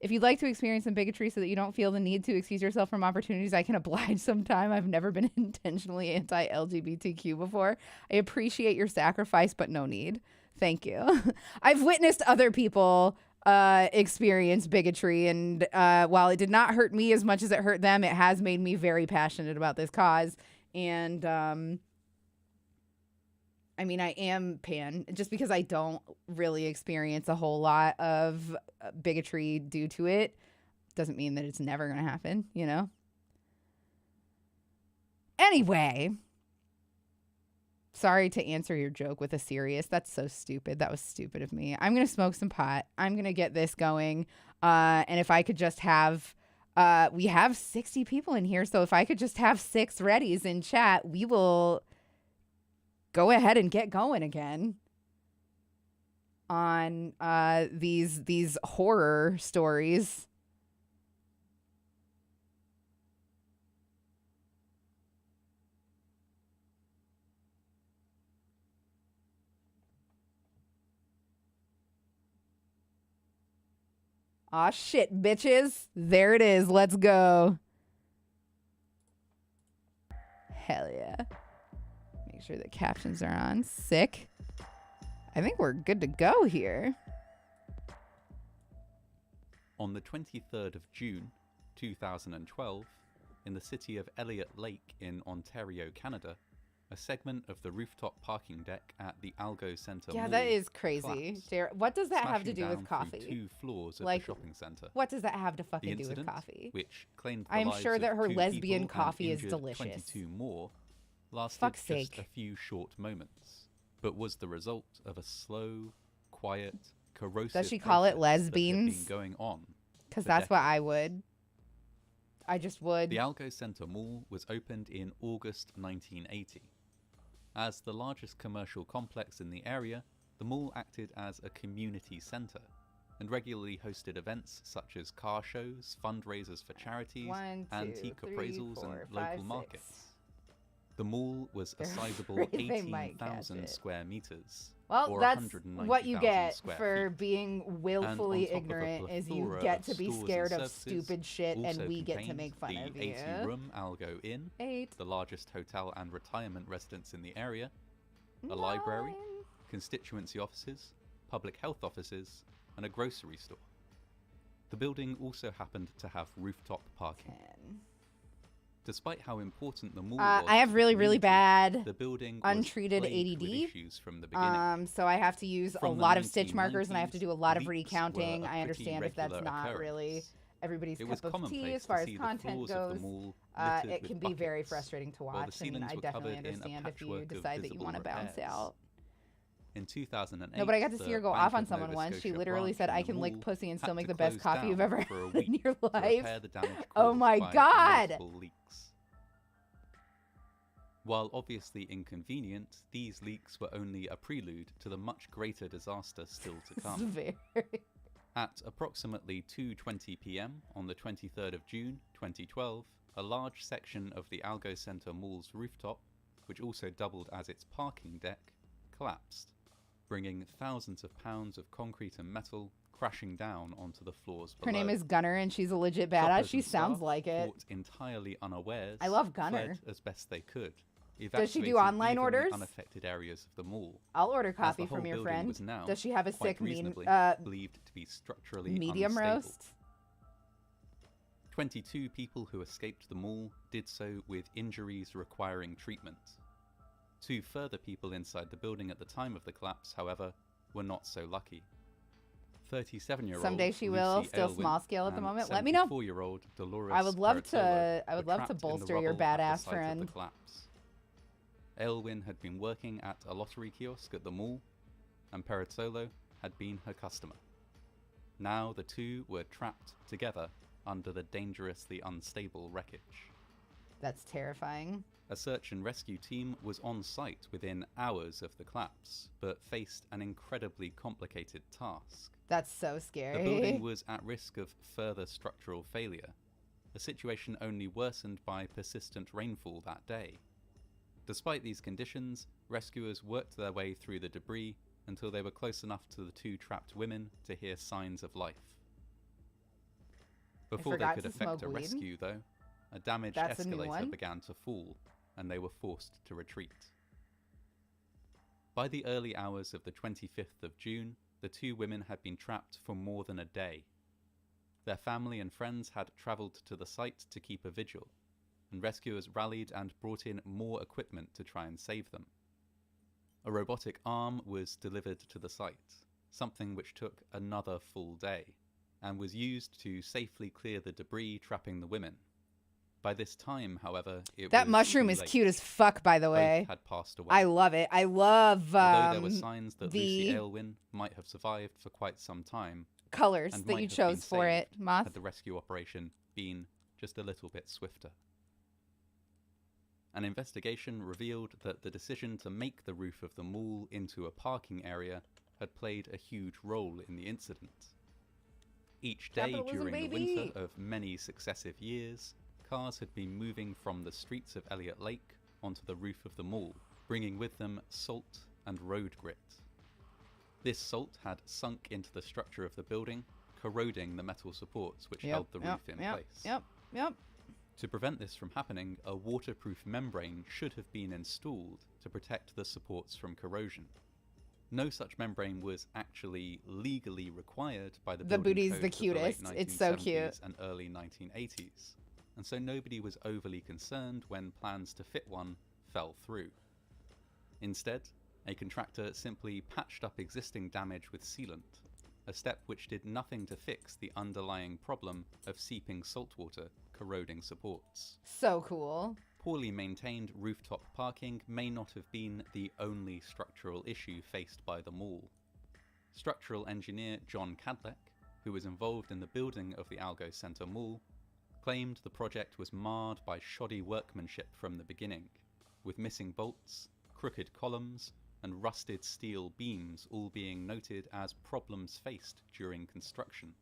If you'd like to experience some bigotry so that you don't feel the need to excuse yourself from opportunities, I can oblige sometime. I've never been intentionally anti-LGBTQ before. I appreciate your sacrifice, but no need. Thank you. I've witnessed other people experience bigotry, and while it did not hurt me as much as it hurt them, it has made me very passionate about this cause. And I mean, I am pan, just because I don't really experience a whole lot of bigotry due to it doesn't mean that it's never going to happen, you know? Anyway, Sorry to answer your joke with a serious. That's so stupid. That was stupid of me. I'm going to smoke some pot. I'm going to get this going. And if I could just have, we have 60 people in here. So if I could just have 6 readies in chat, we will go ahead and get going again on these horror stories. Aw, shit, bitches. There it is. Let's go. Hell yeah. Make sure the captions are on. Sick. I think we're good to go here. On the 23rd of June, 2012, in the city of Elliott Lake in Ontario, Canada, a segment of the rooftop parking deck at the Algo Centre Yeah, Mall that is crazy. collapsed, Jared, what does that have to smashing do down with through coffee? 2 floors of Like, the shopping centre. What does that have to The fucking do with incident, coffee? which claimed the I'm lives sure of that her 2 lesbian people and coffee is injured delicious. 22 more, lasted Fuck's just sake. a few short moments, but was the result of a slow, quiet, corrosive Does she call it process that had been lesbians? going on Because for that's what I decades. would. I just would. The Algo Centre Mall was opened in August 1980. As the largest commercial complex in the area, the mall acted as a community centre and regularly hosted events such as car shows, fundraisers for charities, 1, 2, antique 3, appraisals, 4, and 5, local 6. markets. The mall was a They're sizable afraid they might catch 18,000 it. square metres. Well, or that's 190,000 what you get square for feet. being And willfully on top of a ignorant is you plethora get of to be stores and scared of services, stupid shit and also we get to contained make fun the of you. 80-room Algo Inn, 8. the largest hotel and retirement residence in the area, a library, 9. constituency offices, public health offices, and a grocery store. The building also happened to have rooftop parking. 10. Despite how important the mall was, I have to the really, really community, bad the building untreated was plagued with ADD. issues from the beginning. So I have to use From a the lot of stitch markers and I have to 1990s, do a lot of leaks recounting. were a I pretty understand if that's regular not really occurrence. everybody's It was cup of tea commonplace as far to as see the content floors goes. of the mall It littered can with be very buckets, frustrating to while the watch, and ceilings I were definitely covered in a understand if you patchwork of decide that you visible want to bounce repairs. out. In 2008, No, but I got to see the her go Bank off on of someone Nova once. She Scotia literally branch said, in I the can lick mall pussy and had still to make the best close coffee you've down ever for a had in week your to life. repair the damage Oh caused my by God. multiple leaks. While obviously inconvenient, these leaks were only a prelude to the much greater disaster still to This is come. very... At approximately 2:20 p.m. on the 23rd of June 2012, a large section of the Algo Centre Mall's rooftop, which also doubled as its parking deck, collapsed, bringing thousands of pounds of concrete and metal crashing down onto the floors below. Her name is Gunner, and she's a legit badass. Shoppers She and sounds staff, like it. caught entirely unawares, I love Gunner. fled as best they could. Does she do evacuating online even the orders? unaffected areas of the mall. I'll order As the coffee whole from your building friend. was now, Does she have a quite sick reasonably, believed to be structurally medium unstable. roast? 22 people who escaped the mall did so with injuries requiring treatment. 2 further people inside the building at the time of the collapse, however, were not so lucky. 37-year-old Someday she Lucy will, still Aylwin small scale at the and moment. Let me know. 74-year-old Dolores I would love to. Parazzolo I would were love to trapped in the bolster your rubble at the badass site of the friend. collapse. Aylwin had been working at a lottery kiosk at the mall, and Parazzolo had been her customer. Now the two were trapped together under the dangerously unstable wreckage. That's terrifying. A search and rescue team was on site within hours of the collapse, but faced an incredibly complicated task. That's so The scary. building was at risk of further structural failure, a situation only worsened by persistent rainfall that day. Despite these conditions, rescuers worked their way through the debris until they were close enough to the 2 trapped women to hear signs of life. Before they forgot could to effect a smoke weed. rescue, though, a damaged That's a new escalator one? began to fall, and they were forced to retreat. By the early hours of the 25th of June, the 2 women had been trapped for more than a day. Their family and friends had travelled to the site to keep a vigil, and rescuers rallied and brought in more equipment to try and save them. A robotic arm was delivered to the site, something which took another full day, and was used to safely clear the debris trapping the women. By this time, however, that was mushroom too is late. cute as fuck, by the Both way. had passed away. I love it. I love Although there were signs that Lucy the Aylwin might have survived for quite some time, colors and that might you have chose been for it, saved Moth. had the rescue operation been just a little bit swifter. An investigation revealed that the decision to make the roof of the mall into a parking area had played a huge role in the incident. Each day Capitalism, during baby. the winter of many successive years, cars had been moving from the streets of Elliot Lake onto the roof of the mall, bringing with them salt and road grit. This salt had sunk into the structure of the building, corroding the metal supports which held the roof in place. Yep. To prevent this from happening, a waterproof membrane should have been installed to protect the supports from corrosion. No such membrane was actually legally required by the building booty's codes the of cutest. The late It's so 1970s cute. and early 1980s, and so nobody was overly concerned when plans to fit one fell through. Instead, a contractor simply patched up existing damage with sealant, a step which did nothing to fix the underlying problem of seeping saltwater corroding supports. So cool. Poorly maintained rooftop parking may not have been the only structural issue faced by the mall. Structural engineer John Cadleck, who was involved in the building of the Algo Center Mall, claimed the project was marred by shoddy workmanship from the beginning, with missing bolts, crooked columns, and rusted steel beams all being noted as problems faced during construction.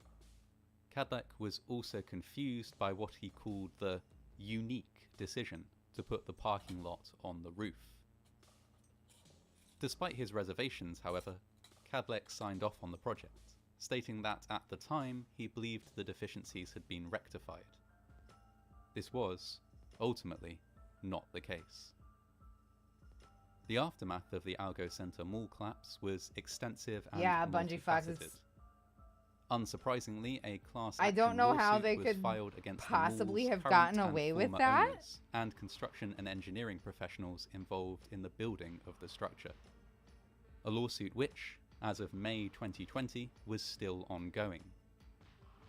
Cadleck was also confused by what he called the unique decision to put the parking lot on the roof. Despite his reservations, however, Cadleck signed off on the project, stating that at the time he believed the deficiencies had been rectified. This was, ultimately, not the case. The aftermath of the Algo Center Mall collapse was extensive and Bungie Fox is... multifaceted. Unsurprisingly, a class I don't action know how lawsuit they was could filed against the possibly mall's have current gotten and away with former that. owners and construction and engineering professionals involved in the building of the structure. A lawsuit which, as of May 2020, was still ongoing.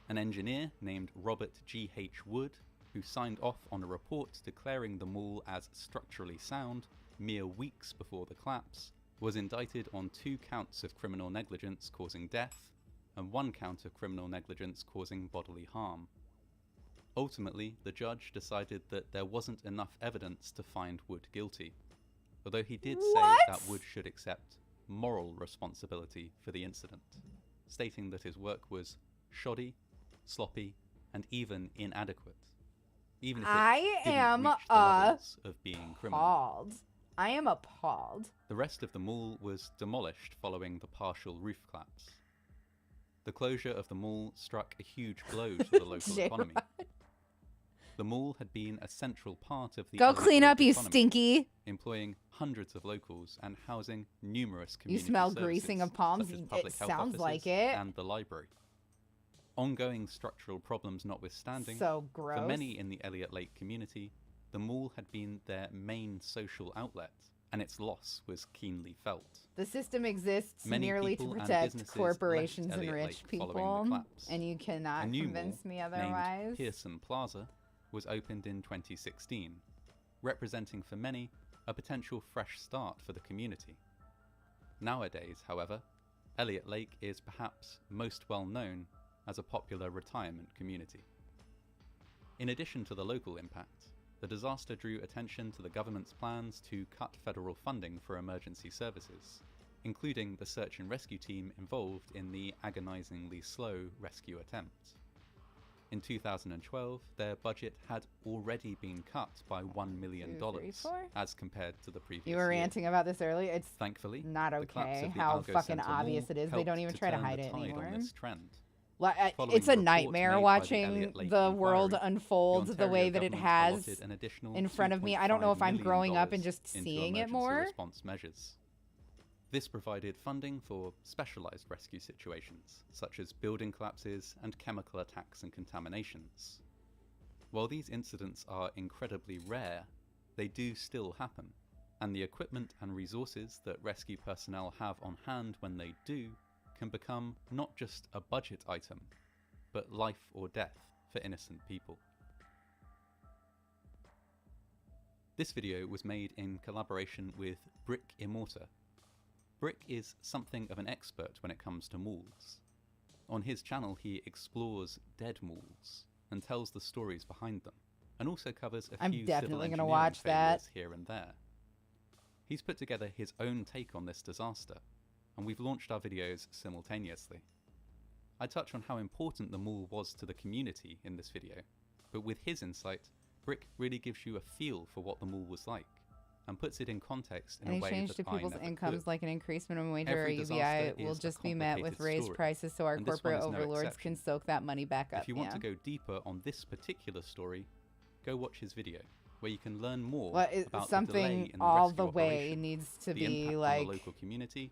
An engineer named Robert G.H. Wood, who signed off on a report declaring the mall as structurally sound mere weeks before the collapse, was indicted on 2 counts of criminal negligence causing death and 1 count of criminal negligence causing bodily harm. Ultimately, the judge decided that there wasn't enough evidence to find Wood guilty, although he did say that Wood should accept moral responsibility for the incident, stating that his work was shoddy, sloppy, and even inadequate, even if it didn't reach the levels of being criminal. I am appalled. The rest of the mall was demolished following the partial roof collapse. The closure of the mall struck a huge blow to the local economy. The mall had been a central part of the Go clean up, you economy, stinky. employing hundreds of locals and housing numerous community You smell services, greasing of palms. such as It public health sounds like offices it. and the library. Ongoing structural problems notwithstanding, So gross. for many in the Elliot Lake community, the mall had been their main social outlet, and its loss was keenly felt. The system exists Many merely to people and protect businesses corporations left and Elliot rich Lake following the people, collapse. and you cannot A new convince mall me otherwise. named Pearson Plaza was opened in 2016, representing for many a potential fresh start for the community. Nowadays, however, Elliot Lake is perhaps most well known as a popular retirement community. In addition to the local impact, the disaster drew attention to the government's plans to cut federal funding for emergency services, including the search and rescue team involved in the agonizingly slow rescue attempt. In 2012, their budget had already been cut by $1 million 2, 3, 4. as compared to the previous You were year. ranting about this earlier. It's Thankfully, not the collapse okay of the how Algo fucking Center obvious Mall it is. They helped don't even to try to turn hide the it tide anymore. on this trend. It's Following a a report nightmare made by the watching Elliot Lake the world Inquiry, unfold the Ontario way that it government has allotted an additional in front of me. I don't know if I'm $2.5 growing up million and just into seeing it emergency more. response measures. This provided funding for specialized rescue situations, such as building collapses and chemical attacks and contaminations. While these incidents are incredibly rare, they do still happen, and the equipment and resources that rescue personnel have on hand when they do can become not just a budget item, but life or death for innocent people. This video was made in collaboration with Brick Immorta. Brick is something of an expert when it comes to mauls. On his channel he explores dead mauls and tells the stories behind them, and also covers a few civil engineering failures here and there. He's put together his own take on this disaster, and we've launched our videos simultaneously. I touch on how important the maul was to the community in this video, but with his insight, Brick really gives you a feel for what the maul was like, and puts it in context in a way change that to people's I never incomes could. like an increased minimum wage or Every UBI disaster will is a just be met with complicated raised story, prices so our and this corporate one is no overlords exception. can soak that money back up. If you want to go deeper on this particular story, go watch his video, where you can learn more about the delay something in the all rescue the way operation, needs to the be impact like on the local community,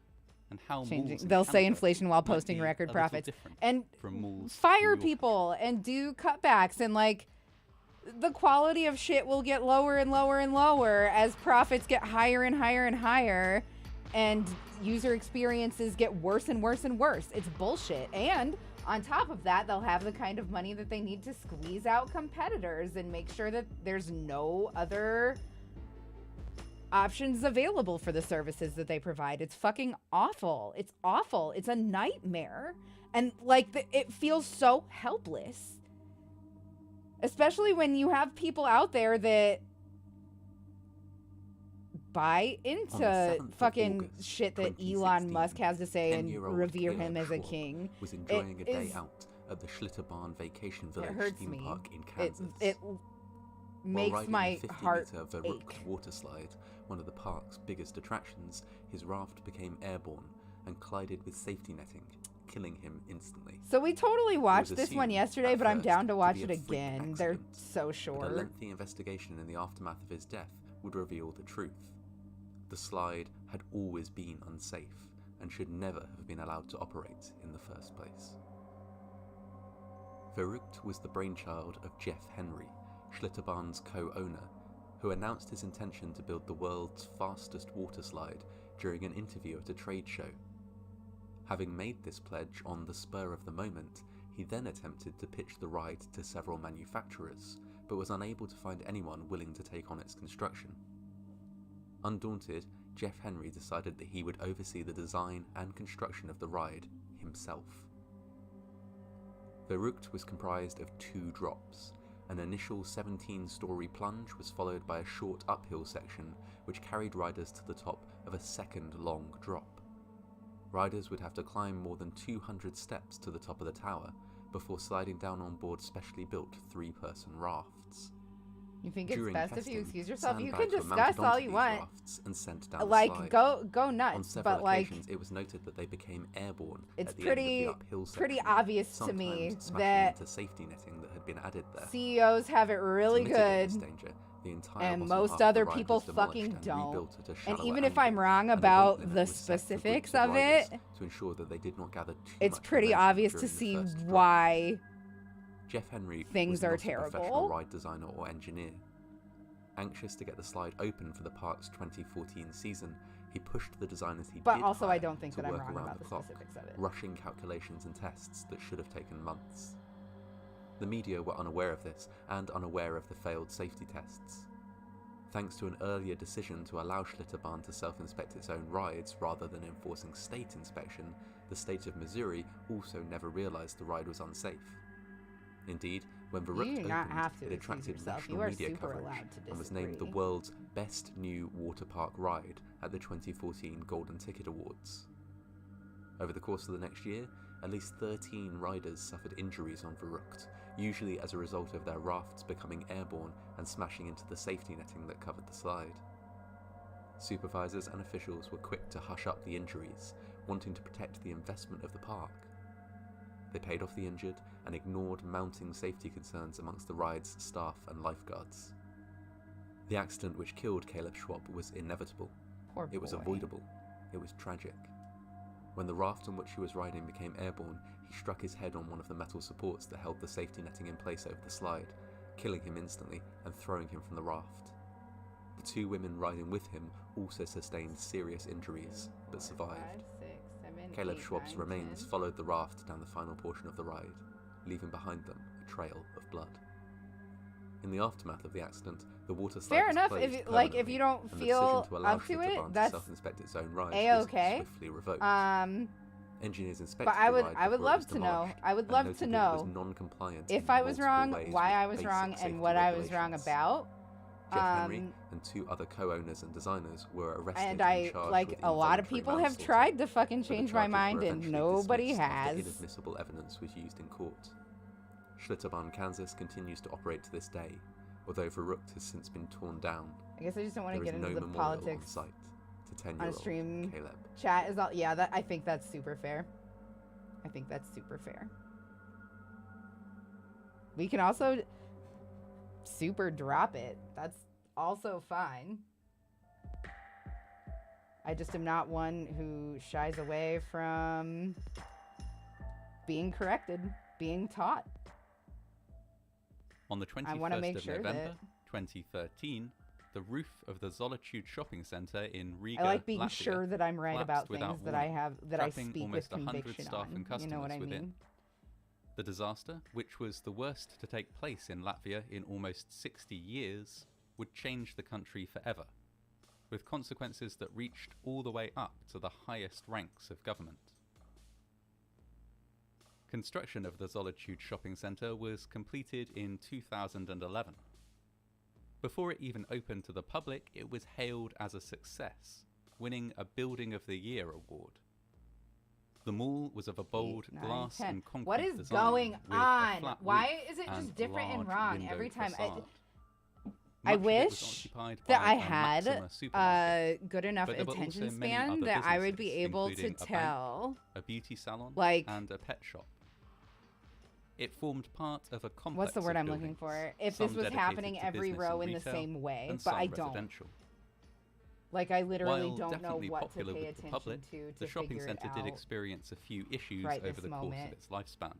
and how changing. mauls in They'll say Canada inflation while might posting be record a little profits different and from mauls fire in your people and do cutbacks, and like the quality of shit will get lower and lower and lower as profits get higher and higher and higher, and user experiences get worse and worse and worse. It's bullshit. And on top of that, they'll have the kind of money that they need to squeeze out competitors and make sure that there's no other options available for the services that they provide. It's fucking awful. It's awful. It's a nightmare. And like it feels so helpless. Especially when you have people out there that buy into fucking shit that Elon Musk has to say and revere him as a king. Was enjoying a day out at the Schlitterbahn Vacation Village theme park in Kansas. It makes my heart ache. Water slide, one of the park's biggest attractions, his raft became airborne and collided with safety netting, killing him instantly. So we totally watched this one yesterday, but I'm down to watch it again. They're so short. But a lengthy investigation in the aftermath of his death would reveal the truth. The slide had always been unsafe and should never have been allowed to operate in the first place. Verrückt was the brainchild of Jeff Henry, Schlitterbahn's co-owner, who announced his intention to build the world's fastest water slide during an interview at a trade show. Having made this pledge on the spur of the moment, he then attempted to pitch the ride to several manufacturers, but was unable to find anyone willing to take on its construction. Undaunted, Jeff Henry decided that he would oversee the design and construction of the ride himself. Verrückt was comprised of 2 drops. An initial 17-story plunge was followed by a short uphill section which carried riders to the top of a second long drop. Riders would have to climb more than 200 steps to the top of the tower before sliding down on board specially built 3-person rafts. You think it's During best testing, if you excuse yourself? You can sandbags were discuss mounted all onto you these want. rafts and sent down the Like, slide. go nuts. On several But like, occasions, it was noted that they became airborne it's at the end of the uphill section, pretty obvious to me sometimes smashing that into safety netting that had been added there. CEOs have it really To mitigate good, this danger, the entire and bottom most half of the other ride people was demolished fucking and don't. rebuilt at a And shallower even if angle, I'm wrong and a weight about limit the was set for specifics groups of riders it, to ensure that they did not gather too it's much pretty momentum obvious to during the see first drop. why Jeff Henry things was are not a professional terrible. ride designer or engineer. Anxious to get the slide open for the park's 2014 season, he pushed the designers he But did also, I hire don't think to that I'm work wrong around about the clock, specifics of it. rushing calculations and tests that should have taken months. The media were unaware of this, and unaware of the failed safety tests. Thanks to an earlier decision to allow Schlitterbahn to self-inspect its own rides rather than enforcing state inspection, the state of Missouri also never realised the ride was unsafe. Indeed, when Verrückt opened, it attracted national media coverage and was named the world's best new water park ride at the 2014 Golden Ticket Awards. Over the course of the next year, at least 13 riders suffered injuries on Verrückt, usually as a result of their rafts becoming airborne and smashing into the safety netting that covered the slide. Supervisors and officials were quick to hush up the injuries, wanting to protect the investment of the park. They paid off the injured and ignored mounting safety concerns amongst the ride's staff and lifeguards. The accident which killed Caleb Schwab was inevitable. It was avoidable. It was tragic. When the raft on which he was riding became airborne, he struck his head on one of the metal supports that held the safety netting in place over the slide, killing him instantly and throwing him from the raft. The 2 women riding with him also sustained serious injuries, but survived. Caleb Schwab's remains followed the raft down the final portion of the ride, leaving behind them a trail of blood. In the aftermath of the accident, the water slide Fair was enough. closed If you permanently, don't and the feel decision to allow up to Schlitterbahn it, to that's self-inspect its own rides A-okay. was swiftly revoked. But Engineers inspected I the would ride before it love was to know. demolished I would and love noted to that it was know non-compliant if in I was multiple wrong, ways why with I was basic wrong, and safety what I was wrong regulations. about. Jeff Henry and 2 other co-owners and designers were arrested And charged with a lot of involuntary people have manslaughter, tried to fucking but the change my charges mind, were and eventually nobody dismissed after has. inadmissible evidence was used in court. Schlitterbahn, Kansas continues to operate to this day, although Verrückt has since been torn down. I guess I just don't want to There get is no into the memorial politics on site to on a 10-year-old stream. Caleb. Chat is all. Yeah, I think that's super fair. I think that's super fair. We can also super drop it. That's also fine. I just am not one who shies away from being corrected, being taught. On the I want to 21st make of sure November, that 2013, the roof of the Solitude Shopping Centre in Riga, I like being Latvia, sure that I'm right collapsed about without things that I warning, have that I trapping speak almost with 100 conviction staff on. and customers You know what I within. mean? The disaster, which was the worst to take place in Latvia in almost 60 years, would change the country forever, with consequences that reached all the way up to the highest ranks of government. Construction of the Solitude Shopping Centre was completed in 2011. Before it even opened to the public, it was hailed as a success, winning a Building of the Year award. The mall was of a bold 8, 9, glass 10. and concrete What is design going with a on? flat Why roof is it just and different and large wrong window every time? facade. I Much of it was wish occupied that by I a had Maxima supermarket, a good enough but there were attention also many span other that I would be businesses, able to including a bank, tell. a beauty salon, Like- and a pet shop. It formed part of a complex What's the word of I'm looking buildings, for? If some this was dedicated happening to every business row and in the retail, same way, and but some I don't. residential. Like, I literally While don't know definitely what to popular pay with the attention public, to the shopping figure it centre did out. experience a few issues right over this the course moment. of its lifespan.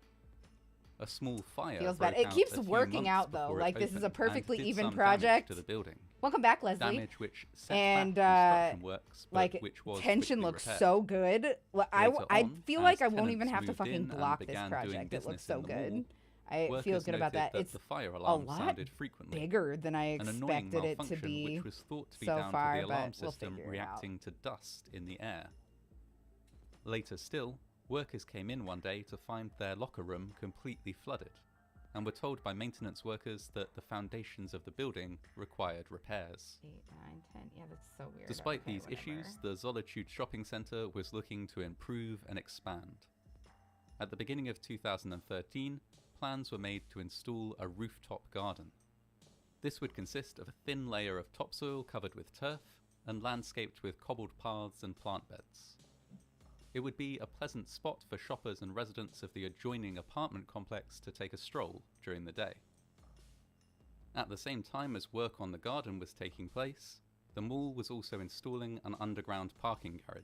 A small fire Feels bad. broke It out keeps a few working months out, though. before it Like, this is a opened perfectly and did even some project. damage to the building. Welcome back, Leslie. Damage which set And, back construction works, but Like, which was tension quickly looks repaired. so good. Well, I Later feel on, like as I won't even tenants have to moved fucking in and block this began doing project. It looks business so in the good. mall, I feel workers good about noted that. It's the fire a alarm lot sounded frequently. bigger than I An annoying expected it to malfunction be which was thought to be so down far, to the alarm but we'll system figure it out. reacting to dust in the air. Later still, workers came in one day to find their locker room completely flooded, and were told by maintenance workers that the foundations of the building required repairs. 8, 9, 10. Yeah, that's so weird. Despite Okay, these whatever. issues, the Solitude Shopping Centre was looking to improve and expand. At the beginning of 2013, plans were made to install a rooftop garden. This would consist of a thin layer of topsoil covered with turf and landscaped with cobbled paths and plant beds. It would be a pleasant spot for shoppers and residents of the adjoining apartment complex to take a stroll during the day. At the same time as work on the garden was taking place, the mall was also installing an underground parking garage.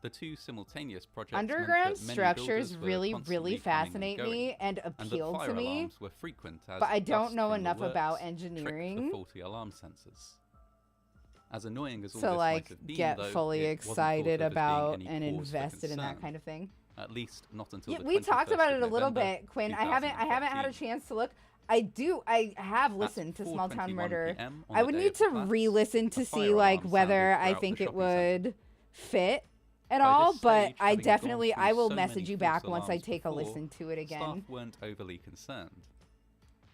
The two simultaneous projects Underground meant that many structures builders were really constantly coming and fascinate going, me and and that appeal fire to me, alarms were frequent as but I don't dust know from the enough about works tricked the engineering. faulty alarm sensors. As annoying as all So, this like, might have been, get though, fully it wasn't thought excited of as being about any and cause for invested in that concern, kind of thing. at least not until Yeah, the we talked 21st about of it a little November, bit, Quinn. I haven't had a 2013. chance to look. I have listened to Small Town 4:21 Murder. PM on I the would day need of the to collapse, re-listen to a see fire like alarm whether sounded I throughout think the it shopping centre. would fit at By all, this but stage, I having gone definitely through I will so message many you back false once I alarms take a before, listen to it again. Staff weren't overly concerned.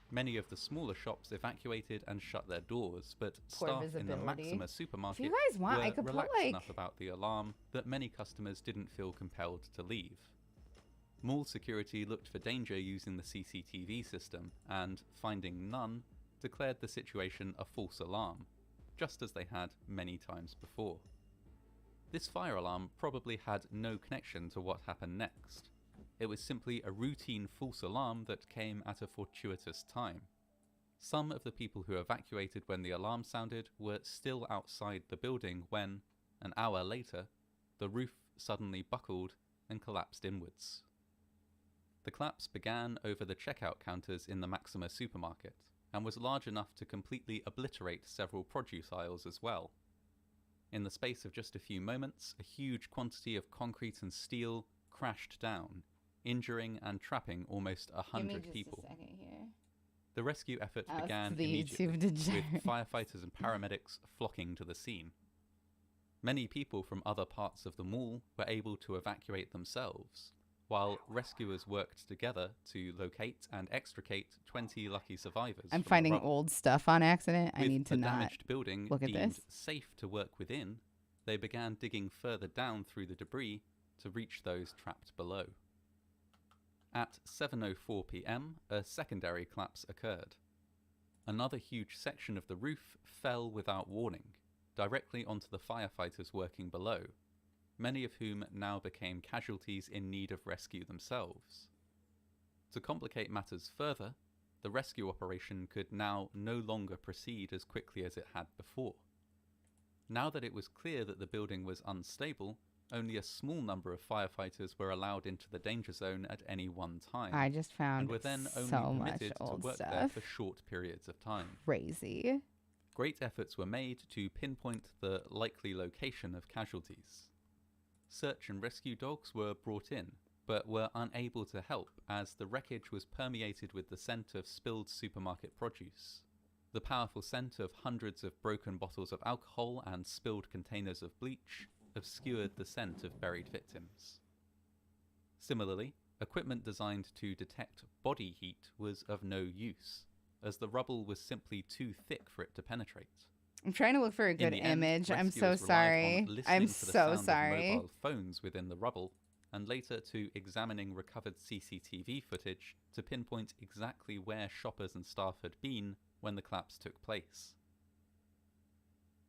Many of the smaller shops evacuated and shut their doors, but Poor staff in the visibility. Maxima If supermarket you guys want, were I could put relaxed like enough about the alarm that many customers didn't feel compelled to leave. Mall security looked for danger using the CCTV system and, finding none, declared the situation a false alarm, just as they had many times before. This fire alarm probably had no connection to what happened next. It was simply a routine false alarm that came at a fortuitous time. Some of the people who evacuated when the alarm sounded were still outside the building when, an hour later, the roof suddenly buckled and collapsed inwards. The collapse began over the checkout counters in the Maxima supermarket, and was large enough to completely obliterate several produce aisles as well. In the space of just a few moments, a huge quantity of concrete and steel crashed down, injuring and trapping almost Give me 100 just people. a second here. The rescue effort That's began the immediately, YouTube degenerate. with firefighters and paramedics flocking to the scene. Many people from other parts of the mall were able to evacuate themselves, while rescuers worked together to locate and extricate 20 lucky survivors. I'm from the finding rubble. old stuff on accident. I With need to the not damaged building look at deemed this. safe to work within, they began digging further down through the debris to reach those trapped below. At 7:04 p.m, a secondary collapse occurred. Another huge section of the roof fell without warning, directly onto the firefighters working below, many of whom now became casualties in need of rescue themselves. To complicate matters further, the rescue operation could now no longer proceed as quickly as it had before. Now that it was clear that the building was unstable, only a small number of firefighters were allowed into the danger zone at any one time, I just and found were then only so much permitted to old work there stuff. for short periods of time. Crazy. Great efforts were made to pinpoint the likely location of casualties. Search and rescue dogs were brought in, but were unable to help as the wreckage was permeated with the scent of spilled supermarket produce. The powerful scent of hundreds of broken bottles of alcohol and spilled containers of bleach obscured the scent of buried victims. Similarly, equipment designed to detect body heat was of no use, as the rubble was simply too thick for it to penetrate. I'm trying to look for a In good the end, image. I'm so rescuers relied on sorry. listening I'm for the so sound sorry. of mobile phones within the rubble, and later to examining recovered CCTV footage to pinpoint exactly where shoppers and staff had been when the collapse took place.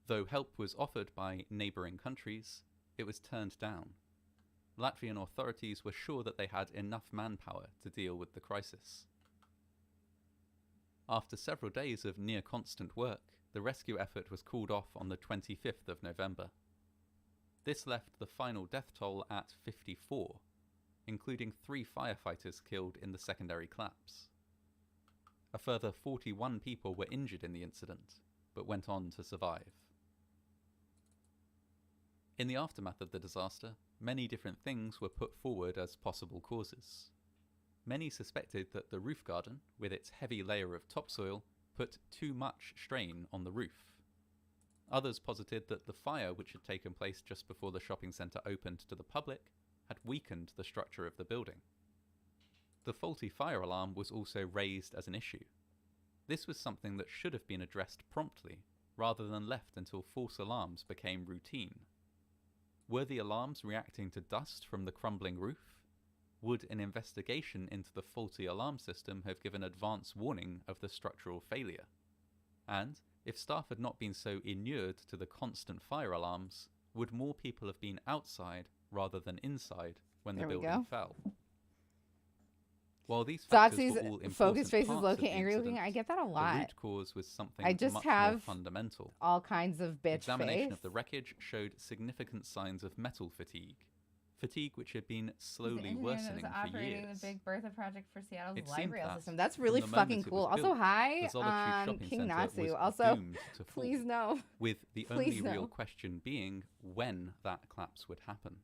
Though help was offered by neighbouring countries, it was turned down. Latvian authorities were sure that they had enough manpower to deal with the crisis. After several days of near constant work, the rescue effort was called off on the 25th of November. This left the final death toll at 54, including 3 firefighters killed in the secondary collapse. A further 41 people were injured in the incident, but went on to survive. In the aftermath of the disaster, many different things were put forward as possible causes. Many suspected that the roof garden, with its heavy layer of topsoil, put too much strain on the roof. Others posited that the fire which had taken place just before the shopping centre opened to the public had weakened the structure of the building. The faulty fire alarm was also raised as an issue. This was something that should have been addressed promptly, rather than left until false alarms became routine. Were the alarms reacting to dust from the crumbling roof? Would an investigation into the faulty alarm system have given advance warning of the structural failure? And, if staff had not been so inured to the constant fire alarms, would more people have been outside rather than inside when the building fell? While these factors were all important focus face is parts low of key the angry looking. incident, I get that a the lot. root cause was something I just much have more fundamental. all kinds of bitch Examination face. of the wreckage showed significant signs of metal fatigue. Fatigue which had been slowly worsening for years. The Big Bertha project for Seattle's It light seemed rail that system. That's from really the fucking moment it cool. was Also, built, hi, the Zolotry Shopping King Centre Natsu. was Also, doomed to fall, please no. with the Please only no. real question being when that collapse would happen.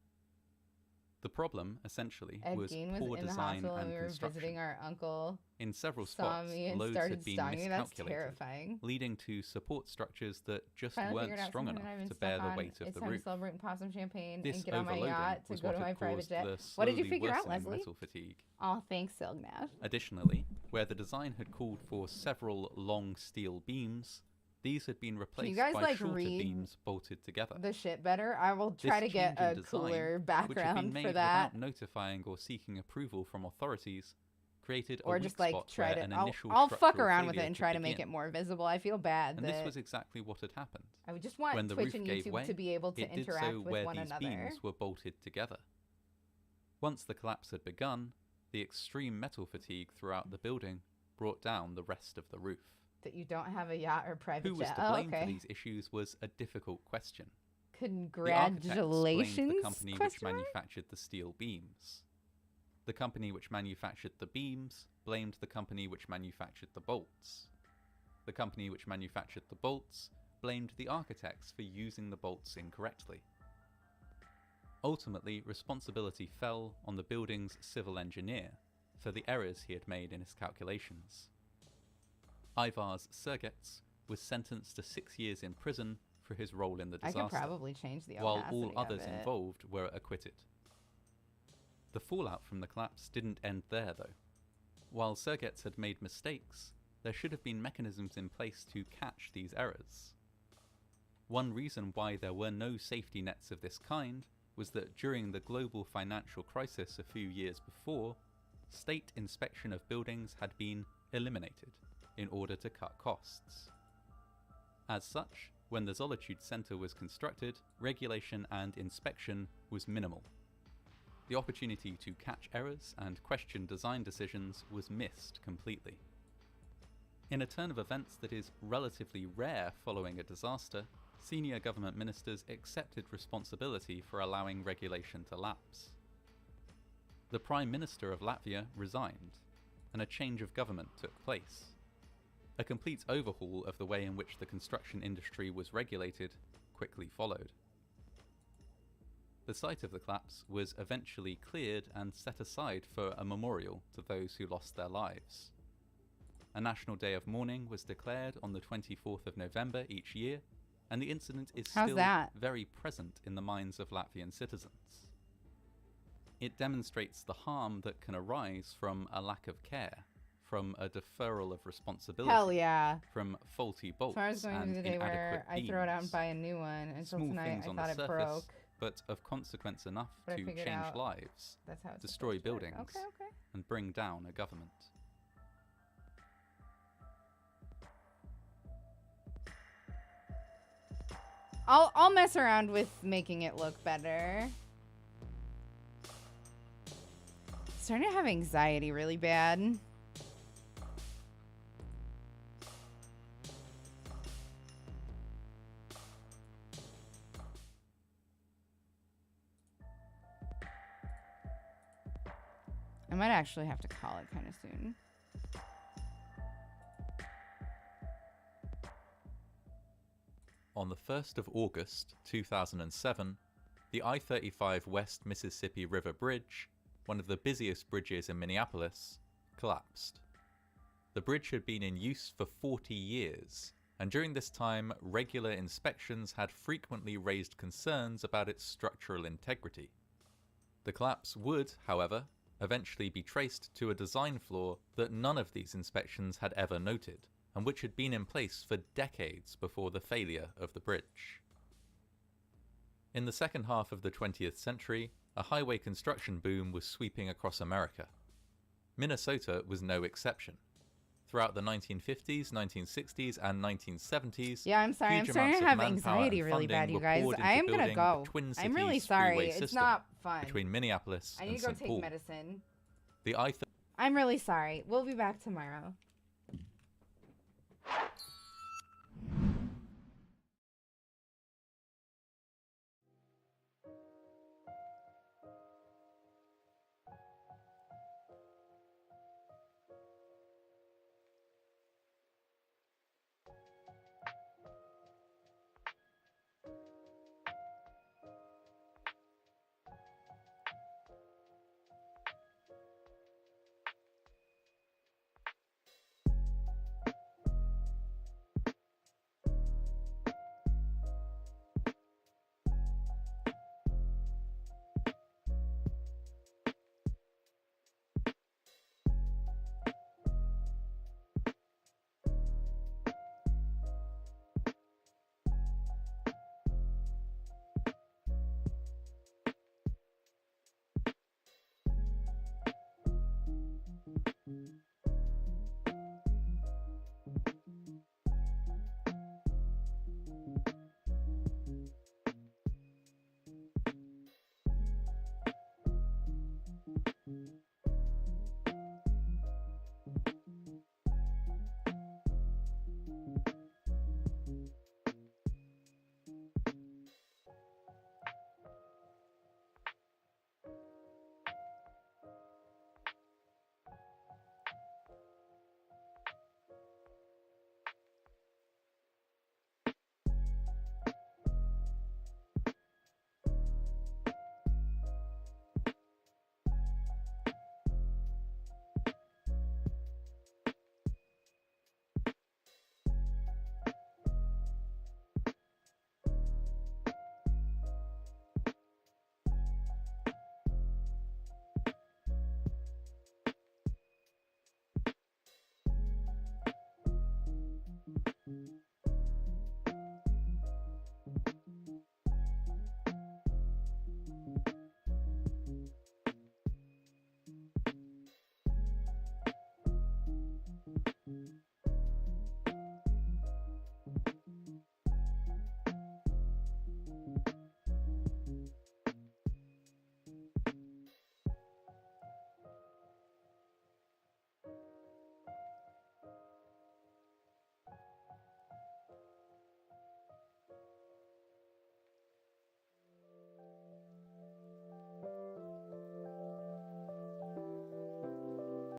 The problem, essentially, Ed was Gein was poor in the design hospital and and we were construction. visiting our uncle. In several Saw spots, me and loads started had been stalking me. That's miscalculated, terrifying. leading to support structures that just Finally weren't figured out strong something enough that I've been to stuck bear the on. weight of It's the time roof. to celebrate and pop some champagne This and get on my overloading yacht to was go what to my had private caused jet. the What did you slowly figure out, worsening Leslie? metal fatigue. Oh, thanks, Silgnat. Additionally, where the design had called for several long steel beams, these had been replaced guys, by like, shorter read beams bolted together. The shit better. I will try This to get change in a design, cooler which had been background made for that. without notifying or seeking approval from authorities, created Or a just weak like spot try where to an I'll initial fuck structural around with it failure and could try to make begin. it more visible. I feel bad And that this was exactly what had happened. I would just want When the Twitch roof and gave YouTube way, to be able to it did interact so with where one these another. beams were bolted together. Once the collapse had begun, the extreme metal fatigue throughout the building brought down the rest of the roof. That you don't have a yacht or private Who was jet. to blame for okay. these issues was a difficult question. The Congratulations. architects blamed the company which question mark? manufactured the steel beams. The company which manufactured the beams blamed the company which manufactured the bolts. The company which manufactured the bolts blamed the architects for using the bolts incorrectly. Ultimately, responsibility fell on the building's civil engineer for the errors he had made in his calculations. Ivar's Sergets was sentenced to 6 years in prison for his role in the disaster, I could probably change the while opacity all others of it. involved were acquitted. The fallout from the collapse didn't end there, though. While Sergets had made mistakes, there should have been mechanisms in place to catch these errors. One reason why there were no safety nets of this kind was that during the global financial crisis a few years before, state inspection of buildings had been eliminated in order to cut costs. As such, when the Zolitude Center was constructed, regulation and inspection was minimal. The opportunity to catch errors and question design decisions was missed completely. In a turn of events that is relatively rare following a disaster, senior government ministers accepted responsibility for allowing regulation to lapse. The Prime Minister of Latvia resigned, and a change of government took place. A complete overhaul of the way in which the construction industry was regulated quickly followed. The site of the collapse was eventually cleared and set aside for a memorial to those who lost their lives. A national day of mourning was declared on the 24th of November each year, and the incident is still very present in the minds of Latvian citizens. It demonstrates the harm that can arise from a lack of care, from a deferral of responsibility, Hell yeah. from faulty bolts So I was going and through the day inadequate where I beams. throw it out and buy a new one, and until Small tonight things I on thought the it surface, broke. but of consequence enough But I to figured change out lives, That's how it's destroy supposed to work. buildings, Okay. and bring down a government. I'll mess around with making it look better. Starting to have anxiety really bad. I might actually have to call it kind of soon. On the 1st of August 2007, the I-35 West Mississippi River Bridge, one of the busiest bridges in Minneapolis, collapsed. The bridge had been in use for 40 years, and during this time, regular inspections had frequently raised concerns about its structural integrity. The collapse would, however, eventually be traced to a design flaw that none of these inspections had ever noted, and which had been in place for decades before the failure of the bridge. In the second half of the 20th century, a highway construction boom was sweeping across America. Minnesota was no exception. Throughout the 1950s, 1960s, and 1970s, yeah, I'm sorry. I'm starting to have anxiety really bad, you guys. I am gonna go. I'm really sorry. It's not fun. Between Minneapolis I need and to go St. take Paul. medicine. The I'm really sorry. We'll be back tomorrow.